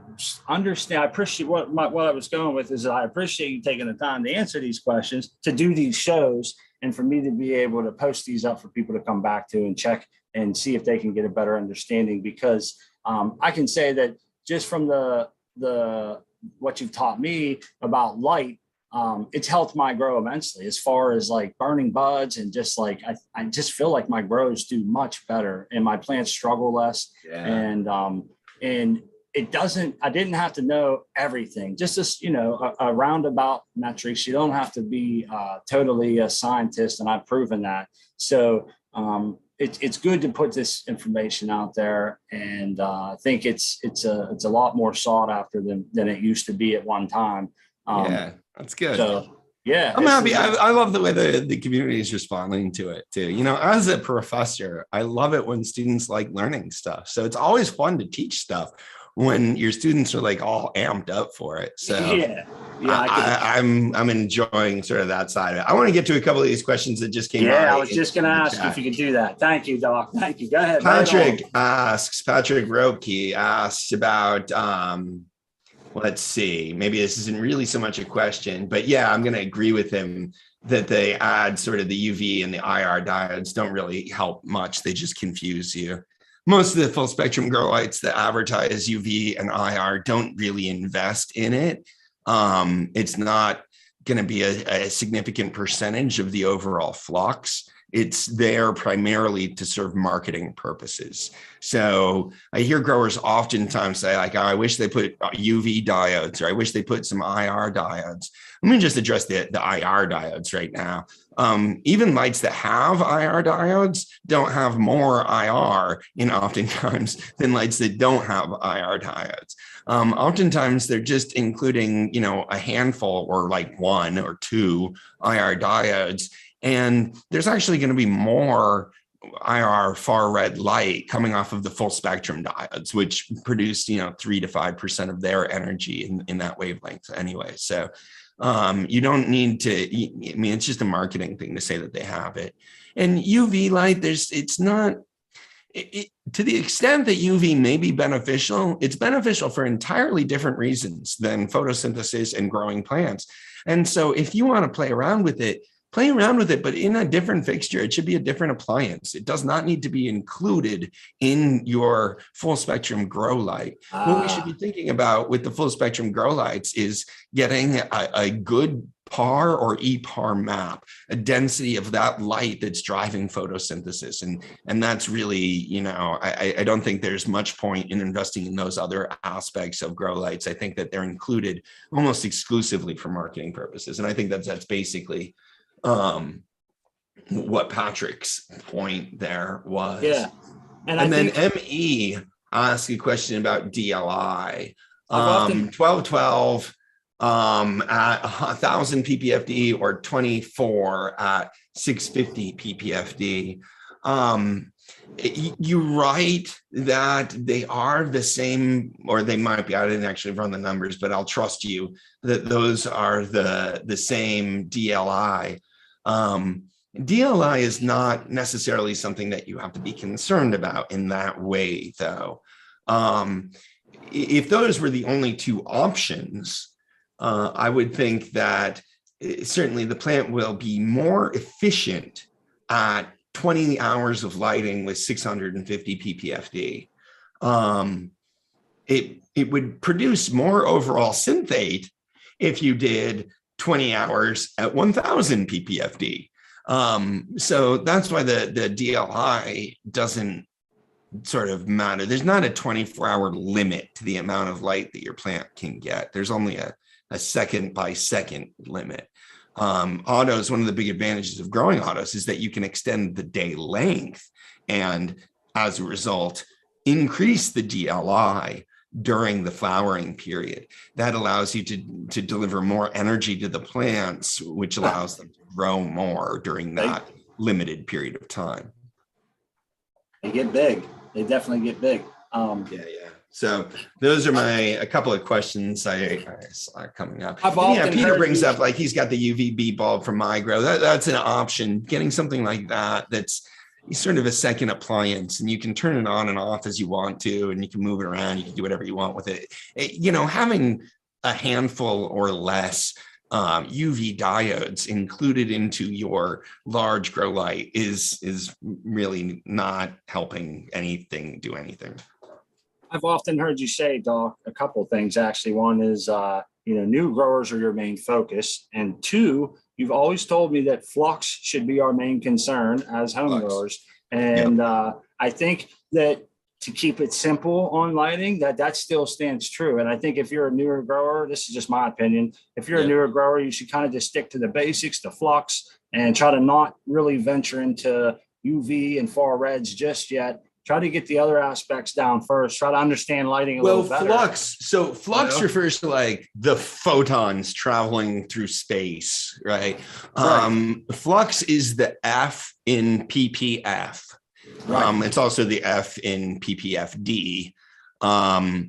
understand. I appreciate what I was going with is I appreciate you taking the time to answer these questions, to do these shows, and for me to be able to post these up for people to come back to and check and see if they can get a better understanding. Because I can say that just from the what you've taught me about light, it's helped my grow immensely as far as like burning buds and just like I just feel like my grows do much better and my plants struggle less. Yeah. And it doesn't, I didn't have to know everything, just as, you know, a roundabout metrics. You don't have to be totally a scientist, and I've proven that. So it's good to put this information out there, and I think it's a lot more sought after than it used to be at one time. Yeah, that's good. So yeah, I'm happy. I love the way the community is responding to it too. You know, as a professor, I love it when students like learning stuff. So it's always fun to teach stuff when your students are like all amped up for it. So yeah, I'm enjoying sort of that side of it. I want to get to a couple of these questions that just came. Yeah, I was just going to ask you if you could do that. Thank you, Doc. Thank you. Go ahead. Patrick Roebke asks about let's see, maybe this isn't really so much a question, but yeah, I'm going to agree with him that they add sort of the UV and the IR diodes don't really help much. They just confuse you. Most of the full spectrum grow lights that advertise UV and IR don't really invest in it. It's not going to be a significant percentage of the overall flux. It's there primarily to serve marketing purposes. So I hear growers oftentimes say, like, oh, I wish they put UV diodes, or I wish they put some IR diodes. Let me just address the IR diodes right now. Even lights that have IR diodes don't have more IR in oftentimes than lights that don't have IR diodes. Oftentimes they're just including, you know, a handful or like one or two IR diodes. And there's actually going to be more IR far red light coming off of the full spectrum diodes, which produce, you know, 3 to 5% of their energy in that wavelength anyway. So you don't need to, I mean, it's just a marketing thing to say that they have it. And UV light, it's not, to the extent that UV may be beneficial, it's beneficial for entirely different reasons than photosynthesis and growing plants. And so if you want to play around with it, but in a different fixture. It should be a different appliance. It does not need to be included in your full spectrum grow light. What we should be thinking about with the full spectrum grow lights is getting a good PAR or EPAR map, a density of that light that's driving photosynthesis. And that's really, you know, I don't think there's much point in investing in those other aspects of grow lights. I think that they're included almost exclusively for marketing purposes. And I think that's basically what Patrick's point there was. Yeah. And then ME asked a question about DLI. 1212 at 1000 ppfd or 24 at 650 ppfd. You're right that they are the same, or they might be. I didn't actually run the numbers, but I'll trust you that those are the same DLI. DLI is not necessarily something that you have to be concerned about in that way, though. If those were the only two options, I would think that certainly the plant will be more efficient at 20 hours of lighting with 650 ppfd. It would produce more overall synthate if you did 20 hours at 1000 ppfd. So that's why the DLI doesn't sort of matter. There's not a 24-hour limit to the amount of light that your plant can get. There's only a second by second limit. Autos, one of the big advantages of growing autos is that you can extend the day length and as a result, increase the DLI during the flowering period. That allows you to deliver more energy to the plants, which allows them to grow more during that limited period of time. They get big. They definitely get big. Yeah. So those are a couple of questions I saw coming up. Peter brings up, like, he's got the UVB bulb from MyGrow. That's an option. Getting something like that sort of a second appliance, and you can turn it on and off as you want to, and you can move it around. You can do whatever you want with it. Having a handful or less UV diodes included into your large grow light is really not helping anything do anything. I've often heard you say, Doc, a couple of things actually. One is, new growers are your main focus. And two, you've always told me that flux should be our main concern as home growers. And I think that to keep it simple on lighting, that still stands true. And I think if you're a newer grower, this is just my opinion. If you're a newer grower, you should kind of just stick to the basics, the flux, and try to not really venture into UV and far reds just yet. Try to get the other aspects down first. Try to understand lighting a little better. Flux. So flux refers to like the photons traveling through space, right? Flux is the F in PPF. It's also the F in PPFD. But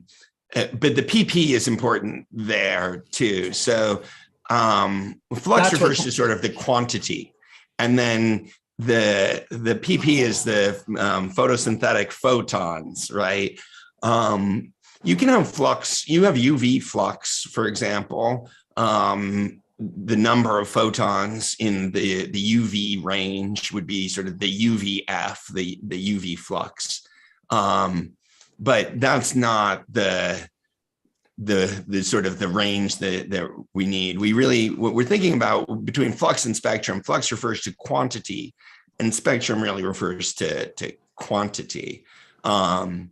the PP is important there too. So flux refers to sort of the quantity, and then the PP is the photosynthetic photons, right? You can have flux, you have UV flux, for example. The number of photons in the UV range would be sort of the UVF, the UV flux. But that's not the sort of the range that we need. What we're thinking about between flux and spectrum, flux refers to quantity and spectrum really refers to quantity. Spectrum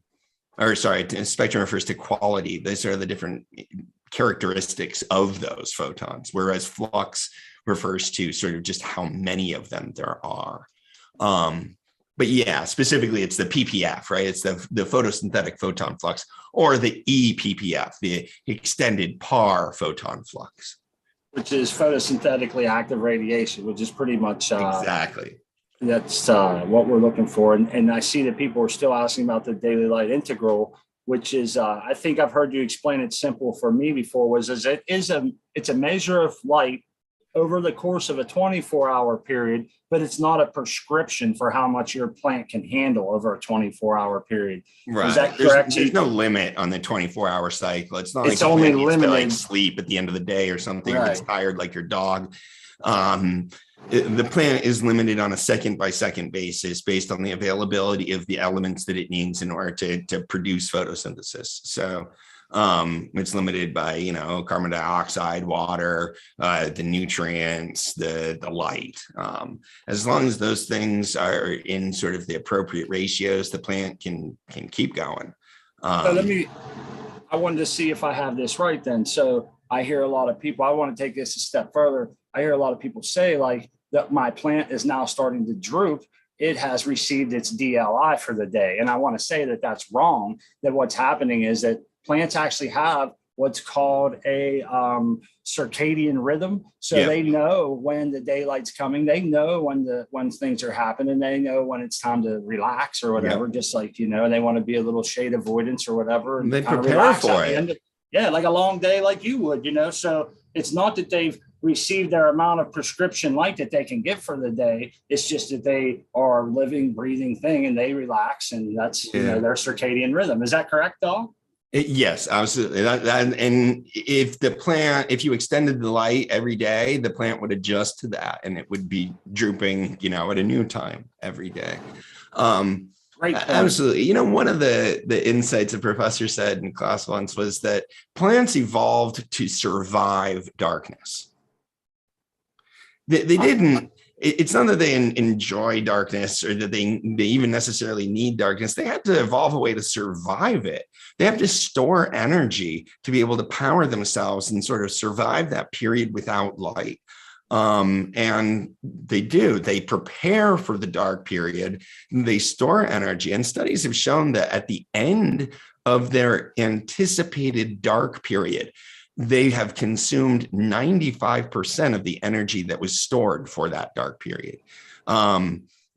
refers to quality. Those are the different characteristics of those photons, whereas flux refers to sort of just how many of them there are. But yeah, specifically it's the PPF, right? It's the photosynthetic photon flux, or the ePPF, the extended par photon flux. Which is photosynthetically active radiation, which is pretty much exactly. That's what we're looking for. And I see that people are still asking about the daily light integral, which is, I think I've heard you explain it simple for me before, it's a measure of light over the course of a 24-hour period, but it's not a prescription for how much your plant can handle over a 24-hour period. Right. Is that correct? There's no limit on the 24-hour cycle. It's not it's only limited to like sleep at the end of the day or something. Right. It's tired like your dog. The plant is limited on a second by second basis based on the availability of the elements that it needs in order to produce photosynthesis. So it's limited by, carbon dioxide, water, the nutrients, the light. As long as those things are in sort of the appropriate ratios, the plant can keep going. I wanted to see if I have this right then. So I hear a lot of people, I want to take this a step further. I hear a lot of people say like that my plant is now starting to droop. It has received its DLI for the day. And I want to say that that's wrong, that what's happening is that plants actually have what's called a circadian rhythm. So they know when the daylight's coming. They know when things are happening. They know when it's time to relax or whatever. Just like, they want to be a little shade avoidance or whatever. And they prepare for it. Like a long day like you would, So it's not that they've received their amount of prescription light that they can get for the day. It's just that they are a living, breathing thing and they relax, and that's their circadian rhythm. Is that correct, Doc? Yes, absolutely. And if you extended the light every day, the plant would adjust to that, and it would be drooping, at a new time every day. Right. Absolutely. One of the insights a professor said in class once was that plants evolved to survive darkness. They didn't. It's not that they enjoy darkness or that they even necessarily need darkness. They have to evolve a way to survive it. They have to store energy to be able to power themselves and sort of survive that period without light. And they do. They prepare for the dark period. They store energy. And studies have shown that at the end of their anticipated dark period, they have consumed 95% of the energy that was stored for that dark period.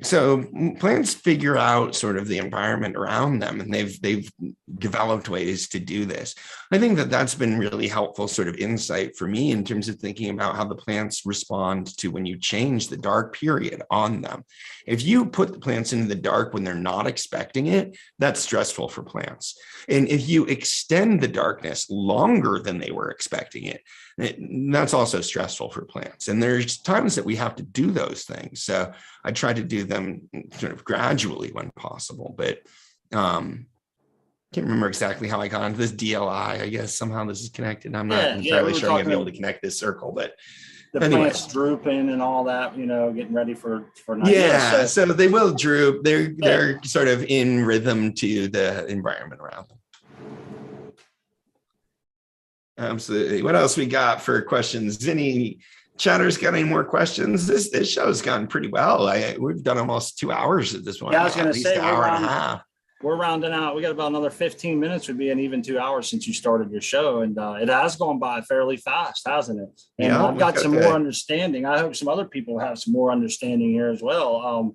So plants figure out sort of the environment around them, and they've developed ways to do this. I think that that's been really helpful sort of insight for me in terms of thinking about how the plants respond to when you change the dark period on them. If you put the plants into the dark when they're not expecting it, that's stressful for plants. And if you extend the darkness longer than they were expecting it, that's also stressful for plants. And there's times that we have to do those things. So I try to do them sort of gradually when possible, but can't remember exactly how I got into this DLI. I guess somehow this is connected. I'm not entirely sure I'm gonna be able to connect this circle, but the plants drooping and all that, getting ready for night. Yeah, so they will droop. They're sort of in rhythm to the environment around them. Absolutely. What else we got for questions? Any chatters got any more questions? This show's gone pretty well. We've done almost 2 hours at this point. Yeah, I was going to say an hour and a half. We're rounding out. We got about another 15 minutes. Would be an even 2 hours since you started your show, and it has gone by fairly fast, hasn't it? And yeah, I've got some more understanding. I hope some other people have some more understanding here as well.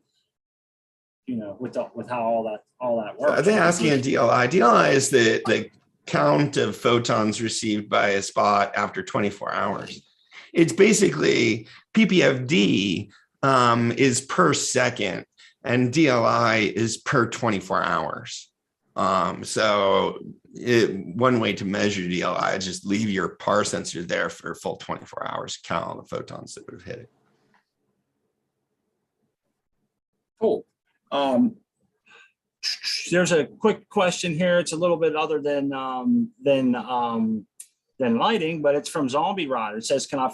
With how all that works. I think asking a DLI. DLI is the count of photons received by a spot after 24 hours. It's basically PPFD is per second, and DLI is per 24 hours. So one way to measure DLI is just leave your PAR sensor there for a full 24 hours, count all the photons that would have hit it. Cool. There's a quick question here. It's a little bit other than lighting, but it's from Zombie Rider. It says, "Can I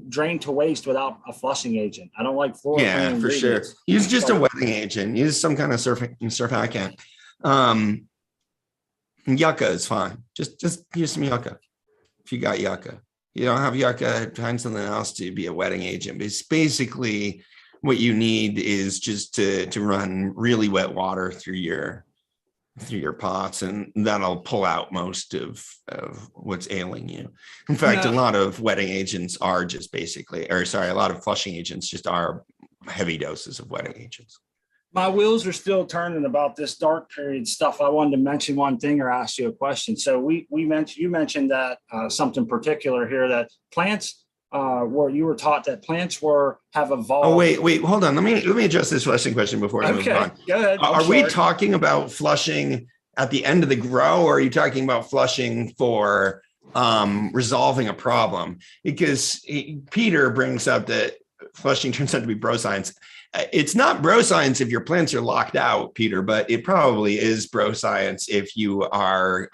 drain to waste without a flushing agent? I don't like fluorine." Yeah, for sure. Use just a wetting agent. Use some kind of surfactant. Yucca is fine. Just use some yucca if you got yucca. You don't have yucca, find something else to be a wetting agent. But it's basically what you need is just to run really wet water through your pots, and that'll pull out most of what's ailing you. In fact, a lot of wetting agents are just a lot of flushing agents just are heavy doses of wetting agents. My wheels are still turning about this dark period stuff. I wanted to mention one thing or ask you a question. So you mentioned that something particular here, that plants where you were taught that plants have evolved. Oh, wait, hold on. Let me address this flushing question before I move on. Go ahead. Are we talking about flushing at the end of the grow, or are you talking about flushing for resolving a problem? Because Peter brings up that flushing turns out to be bro science. It's not bro science if your plants are locked out, Peter, but it probably is bro science if you are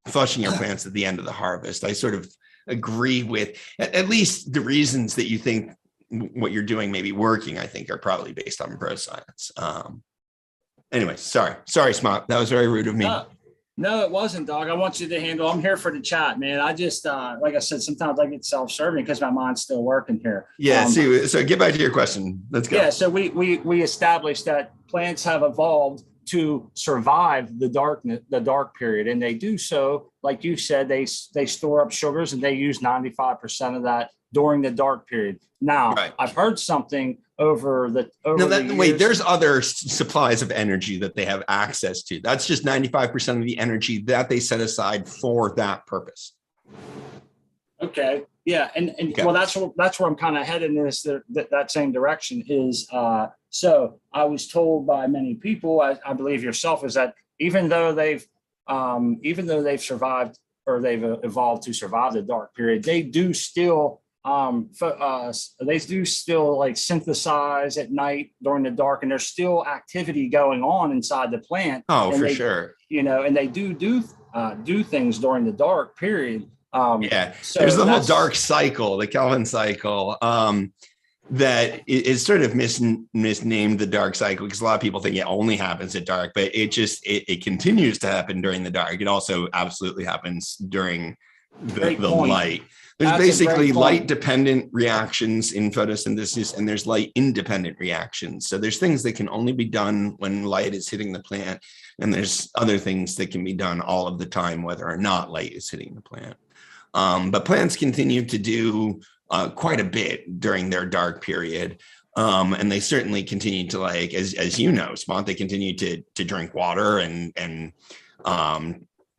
flushing your plants at the end of the harvest. I sort of agree with at least the reasons that you think what you're doing may be working. I think are probably based on bro science. Anyway, sorry, Smart. That was very rude of me. No, it wasn't, dog. I want you to handle. I'm here for the chat, man. I just, like I said, sometimes I get self-serving because my mind's still working here. Yeah. So get back to your question. Let's go. Yeah. So we established that plants have evolved to survive the dark period, and they do so, like you said, they store up sugars, and they use 95% of that during the dark period. Now, right. I've heard something wait, there's other supplies of energy that they have access to. That's just 95% of the energy that they set aside for that purpose. Okay. Yeah. And okay. Well, that's where I'm kind of headed in that same direction is, so I was told by many people, I believe yourself, is that even though they've survived, or they've evolved to survive the dark period, they do still like synthesize at night during the dark, and there's still activity going on inside the plant. Oh, for sure. And they do things during the dark period. Yeah. So there's the whole dark cycle, the Kelvin cycle, that is sort of misnamed the dark cycle, because a lot of people think it only happens at dark, but it continues to happen during the dark. It also absolutely happens during the light. There's basically light dependent reactions in photosynthesis, and there's light independent reactions. So there's things that can only be done when light is hitting the plant, and there's other things that can be done all of the time, whether or not light is hitting the plant. But plants continue to do quite a bit during their dark period. And they certainly continue to, like, as you know, Spont, they continue to drink water and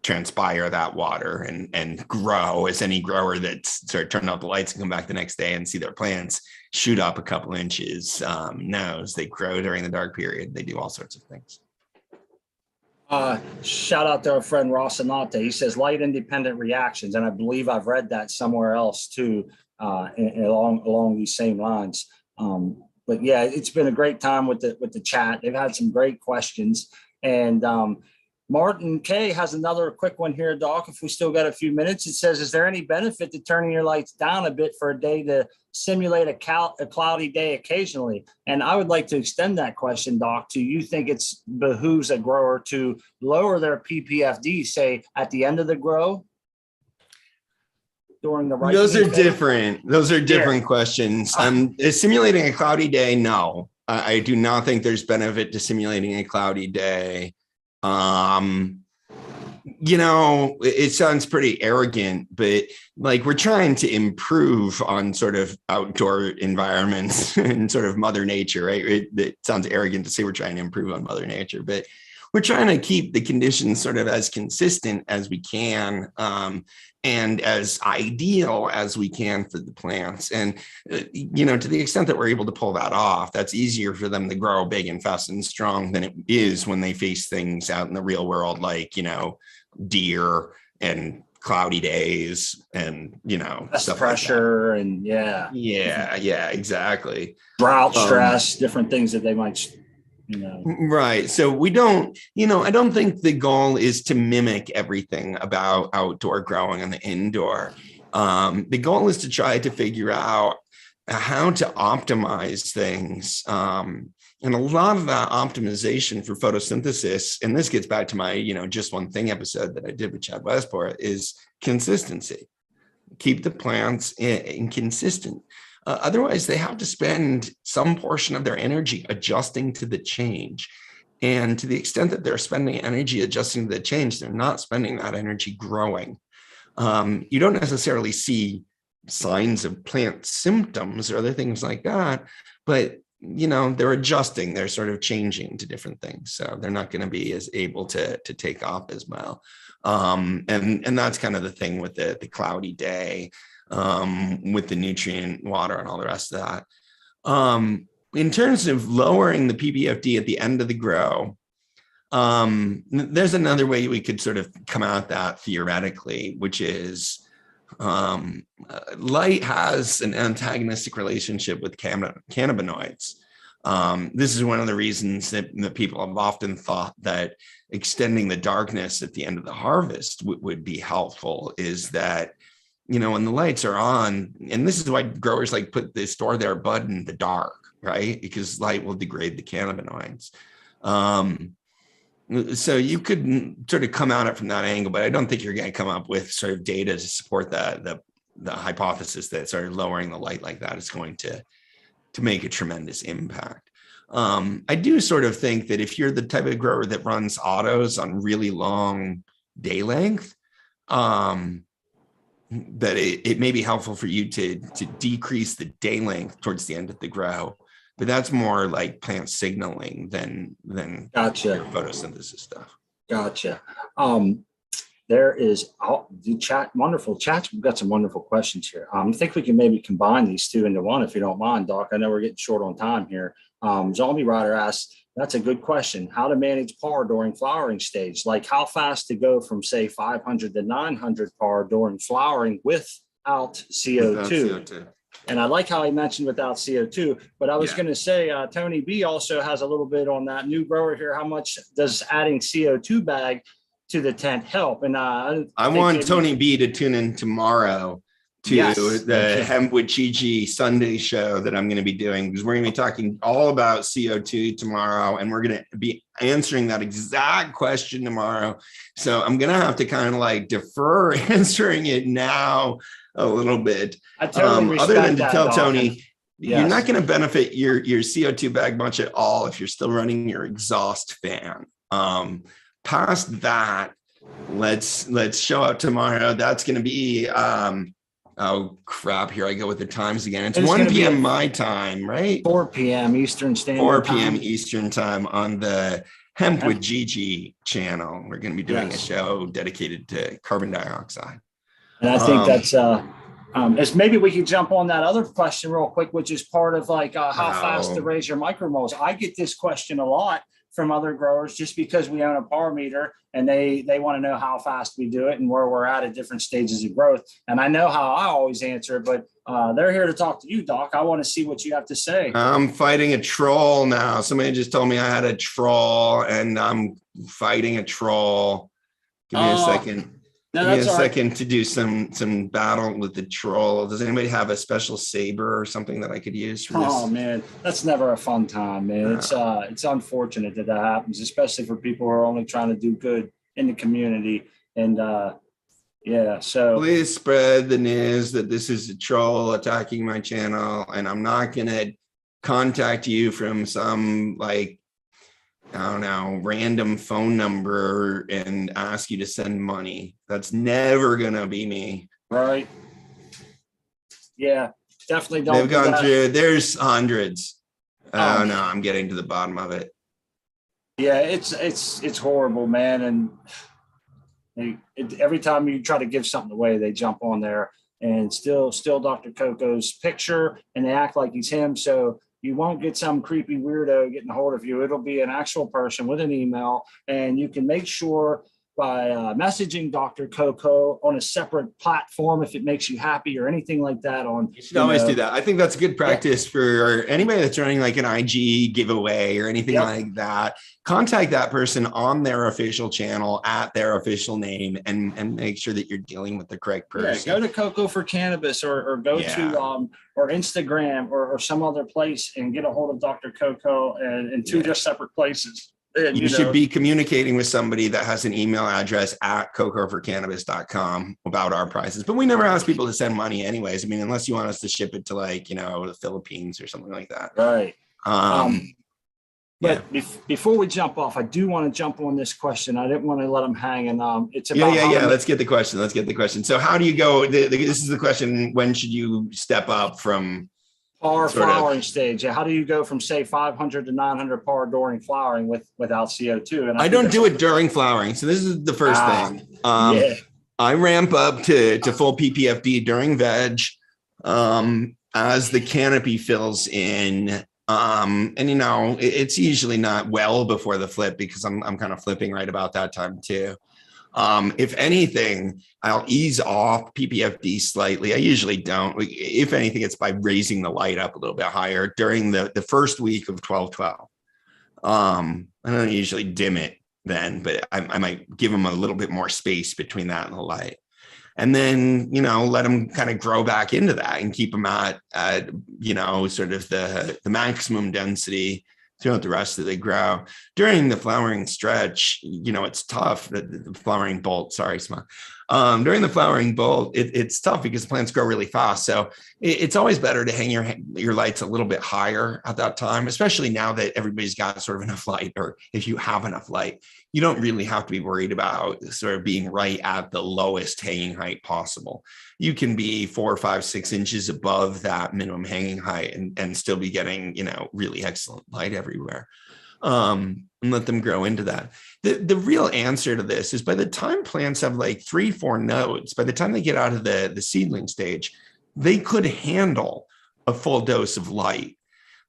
transpire that water and grow, as any grower that's sort of turned out the lights and come back the next day and see their plants shoot up a couple inches knows. They grow during the dark period. They do all sorts of things. Shout out to our friend Ross Anate. He says light independent reactions, and I believe I've read that somewhere else too, along these same lines. But yeah, it's been a great time with the chat. They've had some great questions, and Martin K has another quick one here, Doc. If we still got a few minutes, it says, "Is there any benefit to turning your lights down a bit for a day to simulate a cloudy day occasionally?" And I would like to extend that question, Doc, to you think it's behooves a grower to lower their PPFD, say at the end of the grow during the right. Those are different. Those are different questions. Simulating a cloudy day, no. I do not think there's benefit to simulating a cloudy day. It sounds pretty arrogant, but like, we're trying to improve on sort of outdoor environments and sort of Mother Nature, right? It sounds arrogant to say we're trying to improve on Mother Nature, but we're trying to keep the conditions sort of as consistent as we can, and as ideal as we can for the plants. And, to the extent that we're able to pull that off, that's easier for them to grow big and fast and strong than it is when they face things out in the real world, like, deer and cloudy days and, stuff pressure like and yeah, exactly. Drought, stress, different things that they might, Right. So we don't, I don't think the goal is to mimic everything about outdoor growing and the indoor. The goal is to try to figure out how to optimize things. And a lot of that optimization for photosynthesis, and this gets back to my, just one thing episode that I did with Chad Westport, is consistency. Keep the plants inconsistent. Otherwise, they have to spend some portion of their energy adjusting to the change. And to the extent that they're spending energy adjusting to the change, they're not spending that energy growing. You don't necessarily see signs of plant symptoms or other things like that, but they're adjusting, they're sort of changing to different things. So they're not going to be as able to take off as well. And that's kind of the thing with the cloudy day, with the nutrient water and all the rest of that. In terms of lowering the PPFD at the end of the grow, there's another way we could sort of come at that theoretically, which is light has an antagonistic relationship with cannabinoids. This is one of the reasons that people have often thought that extending the darkness at the end of the harvest would be helpful, is that, when the lights are on, and this is why growers like store their bud in the dark, right? Because light will degrade the cannabinoids. So you could sort of come at it from that angle, but I don't think you're going to come up with sort of data to support the hypothesis that sort of lowering the light like that is going to make a tremendous impact. I do sort of think that if you're the type of grower that runs autos on really long day length, that it may be helpful for you to decrease the day length towards the end of the grow. But that's more like plant signaling than Gotcha. Photosynthesis stuff. Gotcha. There is the chat, wonderful chats. We've got some wonderful questions here. I think we can maybe combine these two into one if you don't mind, Doc. I know we're getting short on time here. Zombie Rider asks, that's a good question. How to manage par during flowering stage? Like how fast to go from say 500 to 900 par during flowering without CO2. And I like how he mentioned without CO2, but I was going to say, Tony B also has a little bit on that. New grower here. How much does adding CO2 bag to the tent help? And I want Tony B to tune in tomorrow to the Hemp with Chi Sunday show that I'm going to be doing, because we're going to be talking all about CO2 tomorrow, and we're going to be answering that exact question tomorrow. So I'm going to have to kind of like defer answering it now a little bit. I totally other than to that, tell Doc. Tony, you're not going to benefit your CO2 bag much at all if you're still running your exhaust fan. Past that, let's show up tomorrow. That's going to be Oh crap, here I go with the times again. It's It's 1 gonna be p.m. at my time, right? 4 p.m. Eastern 4 Standard p.m. Time. Eastern time on the Hemp with Hemp. Gigi channel. We're going to be doing a Yes. show dedicated to carbon dioxide. And I think that's as maybe we could jump on that other question real quick, which is part of like how fast to raise your micromoles. I get this question a lot from other growers just because we own a par meter and they want to know how fast we do it and where we're at different stages of growth. And I know how I always answer it, but they're here to talk to you, Doc. I want to see what you have to say. I'm fighting a troll now. Somebody just told me I had a troll and I'm fighting a troll. Give me a second. No, Give me a that's all right. second to do some battle with the troll. Does anybody have a special saber or something that I could use for this? Oh man, that's never a fun time, man. It's unfortunate that happens, especially for people who are only trying to do good in the community. And yeah, so please spread the news that this is a troll attacking my channel, and I'm not gonna contact you from some like, I don't know, random phone number and ask you to send money. That's never gonna be me. right. Yeah, definitely don't. They've do gone that. through, there's hundreds. Oh no, I'm getting to the bottom of it. Yeah, it's horrible, man. And every time you try to give something away, they jump on there and still Dr. Coco's picture and they act like he's him. So you won't get some creepy weirdo getting a hold of you. It'll be an actual person with an email, and you can make sure by messaging Dr. Coco on a separate platform if it makes you happy or anything like that. You should always do that. I think that's good practice for anybody that's running like an IG giveaway or anything like that. Contact that person on their official channel at their official name and make sure that you're dealing with the correct person. Go to Coco for Cannabis or go to or Instagram or some other place and get a hold of Dr. Coco and two just separate places. And, you should be communicating with somebody that has an email address at cocoforcannabis.com about our prices. But we never ask people to send money anyways. I mean, unless you want us to ship it to like, the Philippines or something like that. Right. But before we jump off, I do want to jump on this question. I didn't want to let them hang. And it's about Let's get the question. So how do you go? This is the question. When should you step up from par flowering stage? How do you go from say 500 to 900 par during flowering without CO2? And I don't do it during flowering. So this is the first thing. I ramp up to full PPFD during veg as the canopy fills in. And it's usually not well before the flip because I'm kind of flipping right about that time too. If anything, I'll ease off PPFD slightly. I usually don't. If anything, it's by raising the light up a little bit higher during the first week of 12/12. I don't usually dim it then, but I might give them a little bit more space between that and the light. And then, let them kind of grow back into that and keep them at sort of the maximum density throughout the rest of the grow. During the flowering stretch, it's tough. The flowering bolt, sorry, during the flowering bolt, it's tough because plants grow really fast. So it's always better to hang your lights a little bit higher at that time, especially now that everybody's got sort of enough light, or if you have enough light, you don't really have to be worried about sort of being right at the lowest hanging height possible. You can be 4, 5, 6 inches above that minimum hanging height and still be getting, really excellent light everywhere. And let them grow into that. The real answer to this is by the time plants have like 3, 4 nodes, by the time they get out of the seedling stage, they could handle a full dose of light.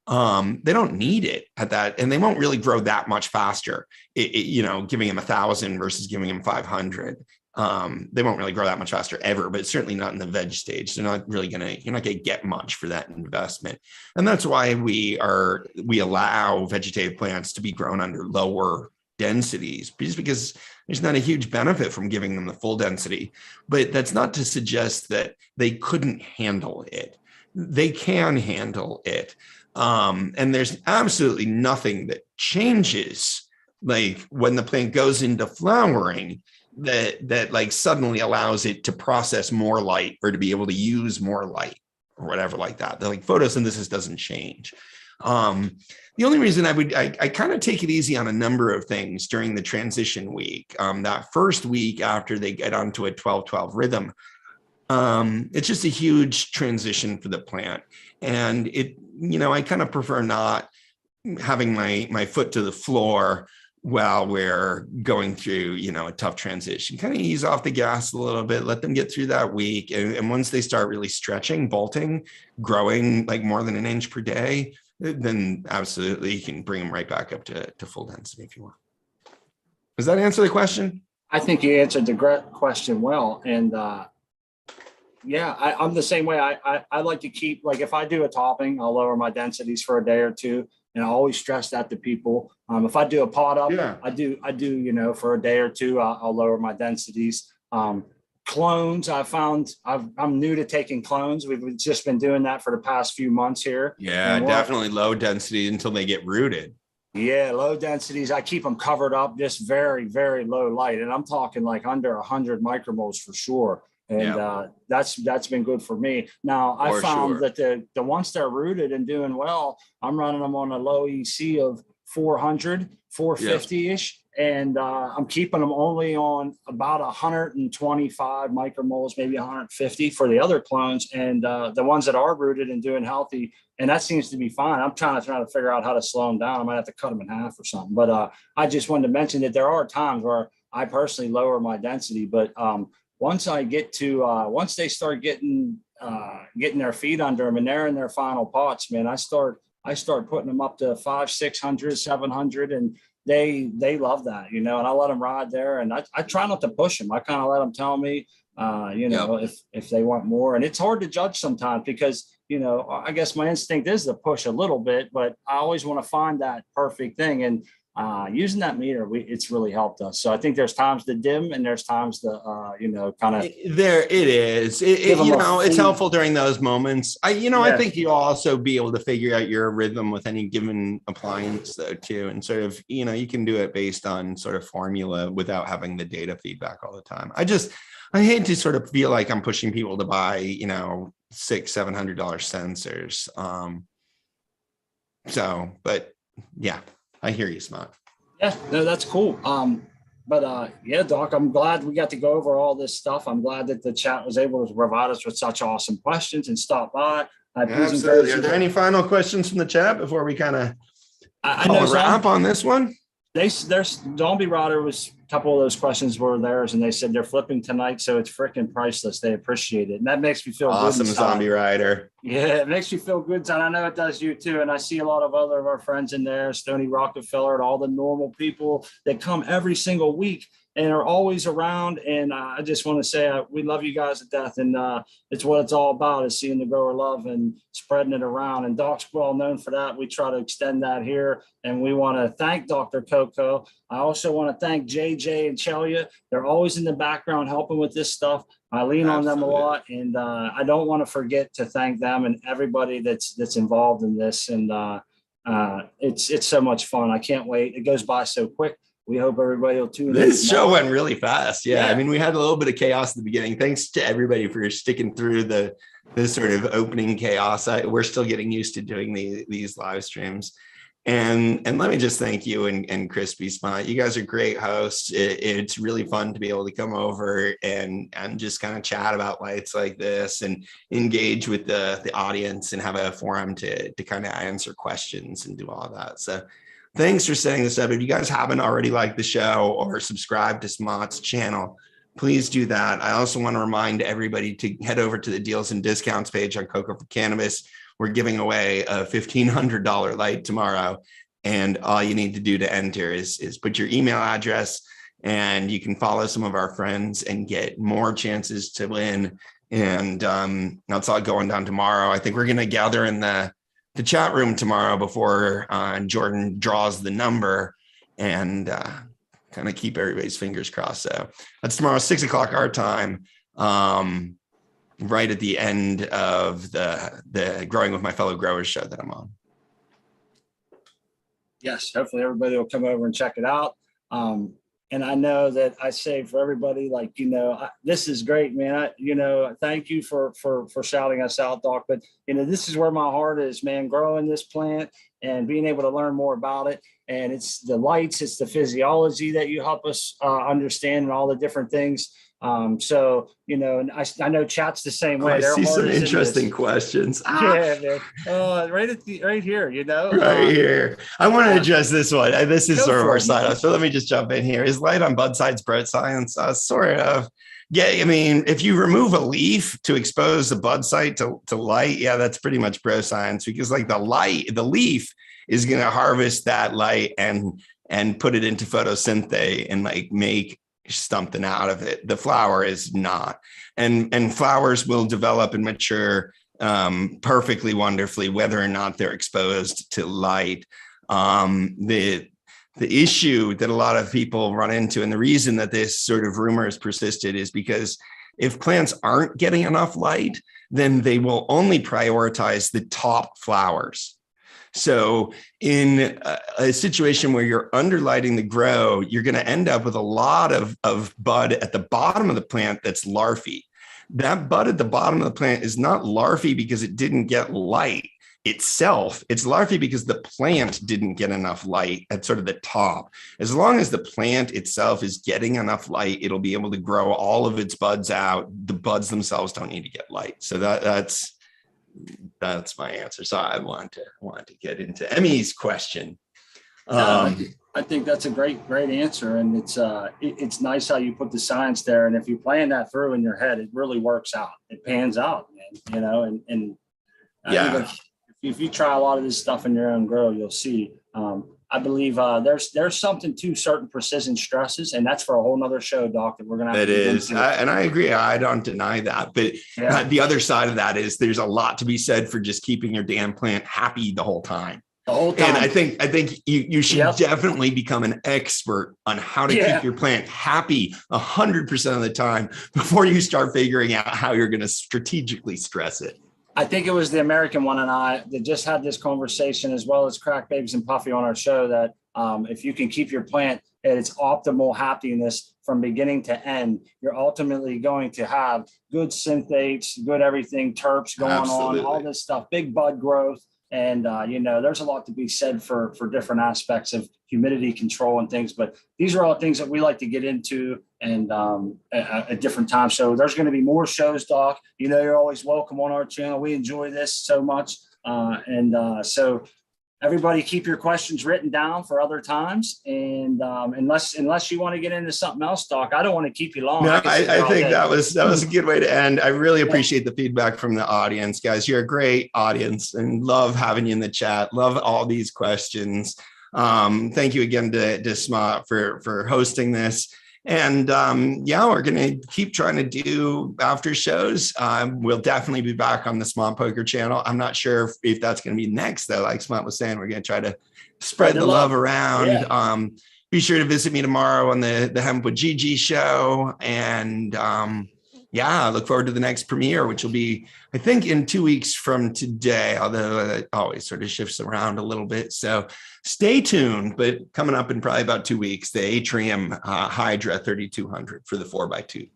They don't need it at that, and they won't really grow that much faster. Giving them 1,000 versus giving them 500. They won't really grow that much faster ever, but certainly not in the veg stage. They're not really you're not gonna get much for that investment. And that's why we allow vegetative plants to be grown under lower densities, just because there's not a huge benefit from giving them the full density. But that's not to suggest that they couldn't handle it. They can handle it. And there's absolutely nothing that changes like when the plant goes into flowering that like suddenly allows it to process more light or to be able to use more light or whatever like that. Like photosynthesis doesn't change. The only reason I kind of take it easy on a number of things during the transition week, that first week after they get onto a 12/12 rhythm, It's just a huge transition for the plant. And I kind of prefer not having my foot to the floor while we're going through, a tough transition. Kind of ease off the gas a little bit, let them get through that week. And once they start really stretching, bolting, growing like more than an inch per day, then absolutely you can bring them right back up to full density if you want. Does that answer the question? I think you answered the question well. And I'm the same way. I like to keep, like, if I do a topping, I'll lower my densities for a day or two. And I always stress that to people. If I do a pot up, I do, for a day or two, I'll lower my densities. Clones, I found I'm new to taking clones. We've just been doing that for the past few months here. Yeah, definitely low density until they get rooted. Yeah, low densities. I keep them covered up, just very, very low light. And I'm talking like under 100 micromoles for sure. And that's been good for me. Now, I found that the once they're rooted and doing well, I'm running them on a low EC of 400, 450-ish. And I'm keeping them only on about 125 micromoles, maybe 150 for the other clones. And the ones that are rooted and doing healthy, and that seems to be fine. I'm trying to figure out how to slow them down. I might have to cut them in half or something. But I just wanted to mention that there are times where I personally lower my density. But once they start getting their feet under them and they're in their final pots, man, I start putting them up to 500, 600, 700, and they love that, and I let them ride there, and I try not to push them. I kind of let them tell me, if they want more. And it's hard to judge sometimes because, I guess my instinct is to push a little bit, but I always want to find that perfect thing. And using that meter, it's really helped us. So I think there's times to dim and there's times to, kind of. There it is. It's helpful during those moments. I think you'll also be able to figure out your rhythm with any given appliance though too. And sort of, you can do it based on sort of formula without having the data feedback all the time. I hate to sort of feel like I'm pushing people to buy, $600-700 sensors. But yeah. I hear you, Smart. Yeah, no, that's cool. Doc, I'm glad we got to go over all this stuff. I'm glad that the chat was able to provide us with such awesome questions and stop by. Absolutely. Are there any final questions from the chat before we kind of wrap on this one? There's Zombie Rider was a couple of those questions were theirs, and they said they're flipping tonight, so it's freaking priceless. They appreciate it, and that makes me feel awesome. Good. Zombie Rider. Yeah, it makes me feel good, and I know it does you too. And I see a lot of other of our friends in there, Stony Rockefeller, and all the normal people that come every single week and are always around. And I just want to say we love you guys to death, and it's what it's all about, is seeing the grower love and spreading it around. And Doc's well known for that. We try to extend that here, and we want to thank Dr. Coco. I also want to thank JJ and Chelia. They're always in the background helping with this stuff. I lean on them a lot, and I don't want to forget to thank them and everybody that's involved in this. And it's so much fun. I can't wait. It goes by so quick. We hope everybody will tune in. This show went really fast. Yeah. I mean, we had a little bit of chaos at the beginning. Thanks to everybody for sticking through this sort of opening chaos. We're still getting used to doing these live streams. And let me just thank you and Crispy Spot. You guys are great hosts. It's really fun to be able to come over and just kind of chat about lights like this and engage with the audience and have a forum to kind of answer questions and do all of that. So thanks for setting this up. If you guys haven't already liked the show or subscribed to Smot's channel, please do that. I also want to remind everybody to head over to the deals and discounts page on Coco for Cannabis. We're giving away a $1,500 light tomorrow. And all you need to do to enter is put your email address, and you can follow some of our friends and get more chances to win. And that's all going down tomorrow. I think we're going to gather in the chat room tomorrow before Jordan draws the number, and kind of keep everybody's fingers crossed. So that's tomorrow, 6:00 our time, right at the end of the Growing with My Fellow Growers show that I'm on. Yes, hopefully everybody will come over and check it out. And I know that I say for everybody, like, this is great, man. Thank you for shouting us out, Doc. But, this is where my heart is, man, growing this plant and being able to learn more about it. And it's the lights, it's the physiology that you help us understand and all the different things. So, you know, and I know chat's the same way. I Their see heart some is in interesting this. questions. Yeah, man. Right here, you know. Right here. I want to uh, address this one. This is Go sort of for our it, side. man. So let me just jump in here. Is light on bud sides bro science? Sort of. Yeah, I mean, if you remove a leaf to expose the bud site to light, yeah, that's pretty much bro science, because like the leaf is going to harvest that light and put it into photosynthese and like make something out of it. The flower is not, and flowers will develop and mature perfectly wonderfully whether or not they're exposed to light. The issue that a lot of people run into, and the reason that this sort of rumor has persisted, is because if plants aren't getting enough light, then they will only prioritize the top flowers. So in a situation where you're underlighting the grow, you're going to end up with a lot of bud at the bottom of the plant that's larvae. That bud at the bottom of the plant is not larvae because it didn't get light itself. It's larvae because the plant didn't get enough light at sort of the top. As long as the plant itself is getting enough light, it'll be able to grow all of its buds out. The buds themselves don't need to get light. So that's my answer. So I want to get into Emmy's question. I think that's a great answer, and it's nice how you put the science there. And if you plan that through in your head, it really works out. It pans out, man. You know, and Yeah, if you try a lot of this stuff in your own grow, you'll see. I believe there's something to certain precision stresses, and that's for a whole nother show, Doc, that we're gonna have it to get is. into. And I agree. I don't deny that. But Yeah. the other side of that is there's a lot to be said for just keeping your damn plant happy the whole time. The whole time. And I think you should definitely become an expert on how to keep your plant happy 100% of the time before you start figuring out how you're going to strategically stress it. I think it was the American one and I that just had this conversation, as well as Crack Babies and Puffy on our show, that if you can keep your plant at its optimal happiness from beginning to end, you're ultimately going to have good synthates, good everything, terps going on, all this stuff, big bud growth. And, you know, there's a lot to be said for different aspects of humidity control and things, but these are all things that we like to get into and at different times. So there's going to be more shows, Doc. You know, you're always welcome on our channel. We enjoy this so much. So everybody keep your questions written down for other times. And unless you want to get into something else, Doc, I don't want to keep you long. No, I think that was a good way to end. I really appreciate the feedback from the audience, guys. You're a great audience and love having you in the chat. Love all these questions. Thank you again to Smart for hosting this. And we're going to keep trying to do after shows. We'll definitely be back on the Smart Poker channel. I'm not sure if that's going to be next, though. Like Smart was saying, we're going to try to spread the love around. Yeah. Be sure to visit me tomorrow on the Hemp with Gigi show. And I look forward to the next premiere, which will be, I think, in 2 weeks from today, although it always sort of shifts around a little bit. So stay tuned, but coming up in probably about 2 weeks, the Atrium Hydra 3200 for the 4x2.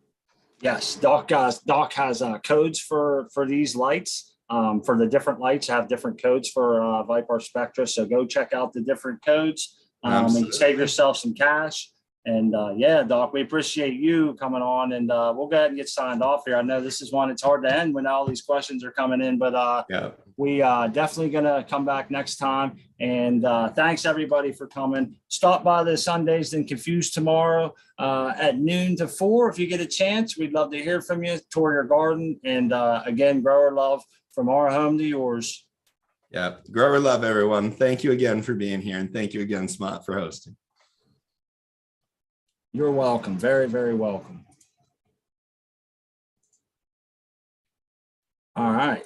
Yes, Doc has codes for these lights. For the different lights, have different codes for Viparspectra. So go check out the different codes and save yourself some cash. And Doc, we appreciate you coming on, and we'll go ahead and get signed off here. I know this is one, it's hard to end when all these questions are coming in, but we definitely going to come back next time. And thanks everybody for coming. Stop by the Sundays and Confused tomorrow at noon to 4. If you get a chance, we'd love to hear from you, tour your garden. And again, grower love from our home to yours. Yeah, grower love, everyone. Thank you again for being here. And thank you again, Smart, for hosting. You're welcome. Very, very welcome. All right.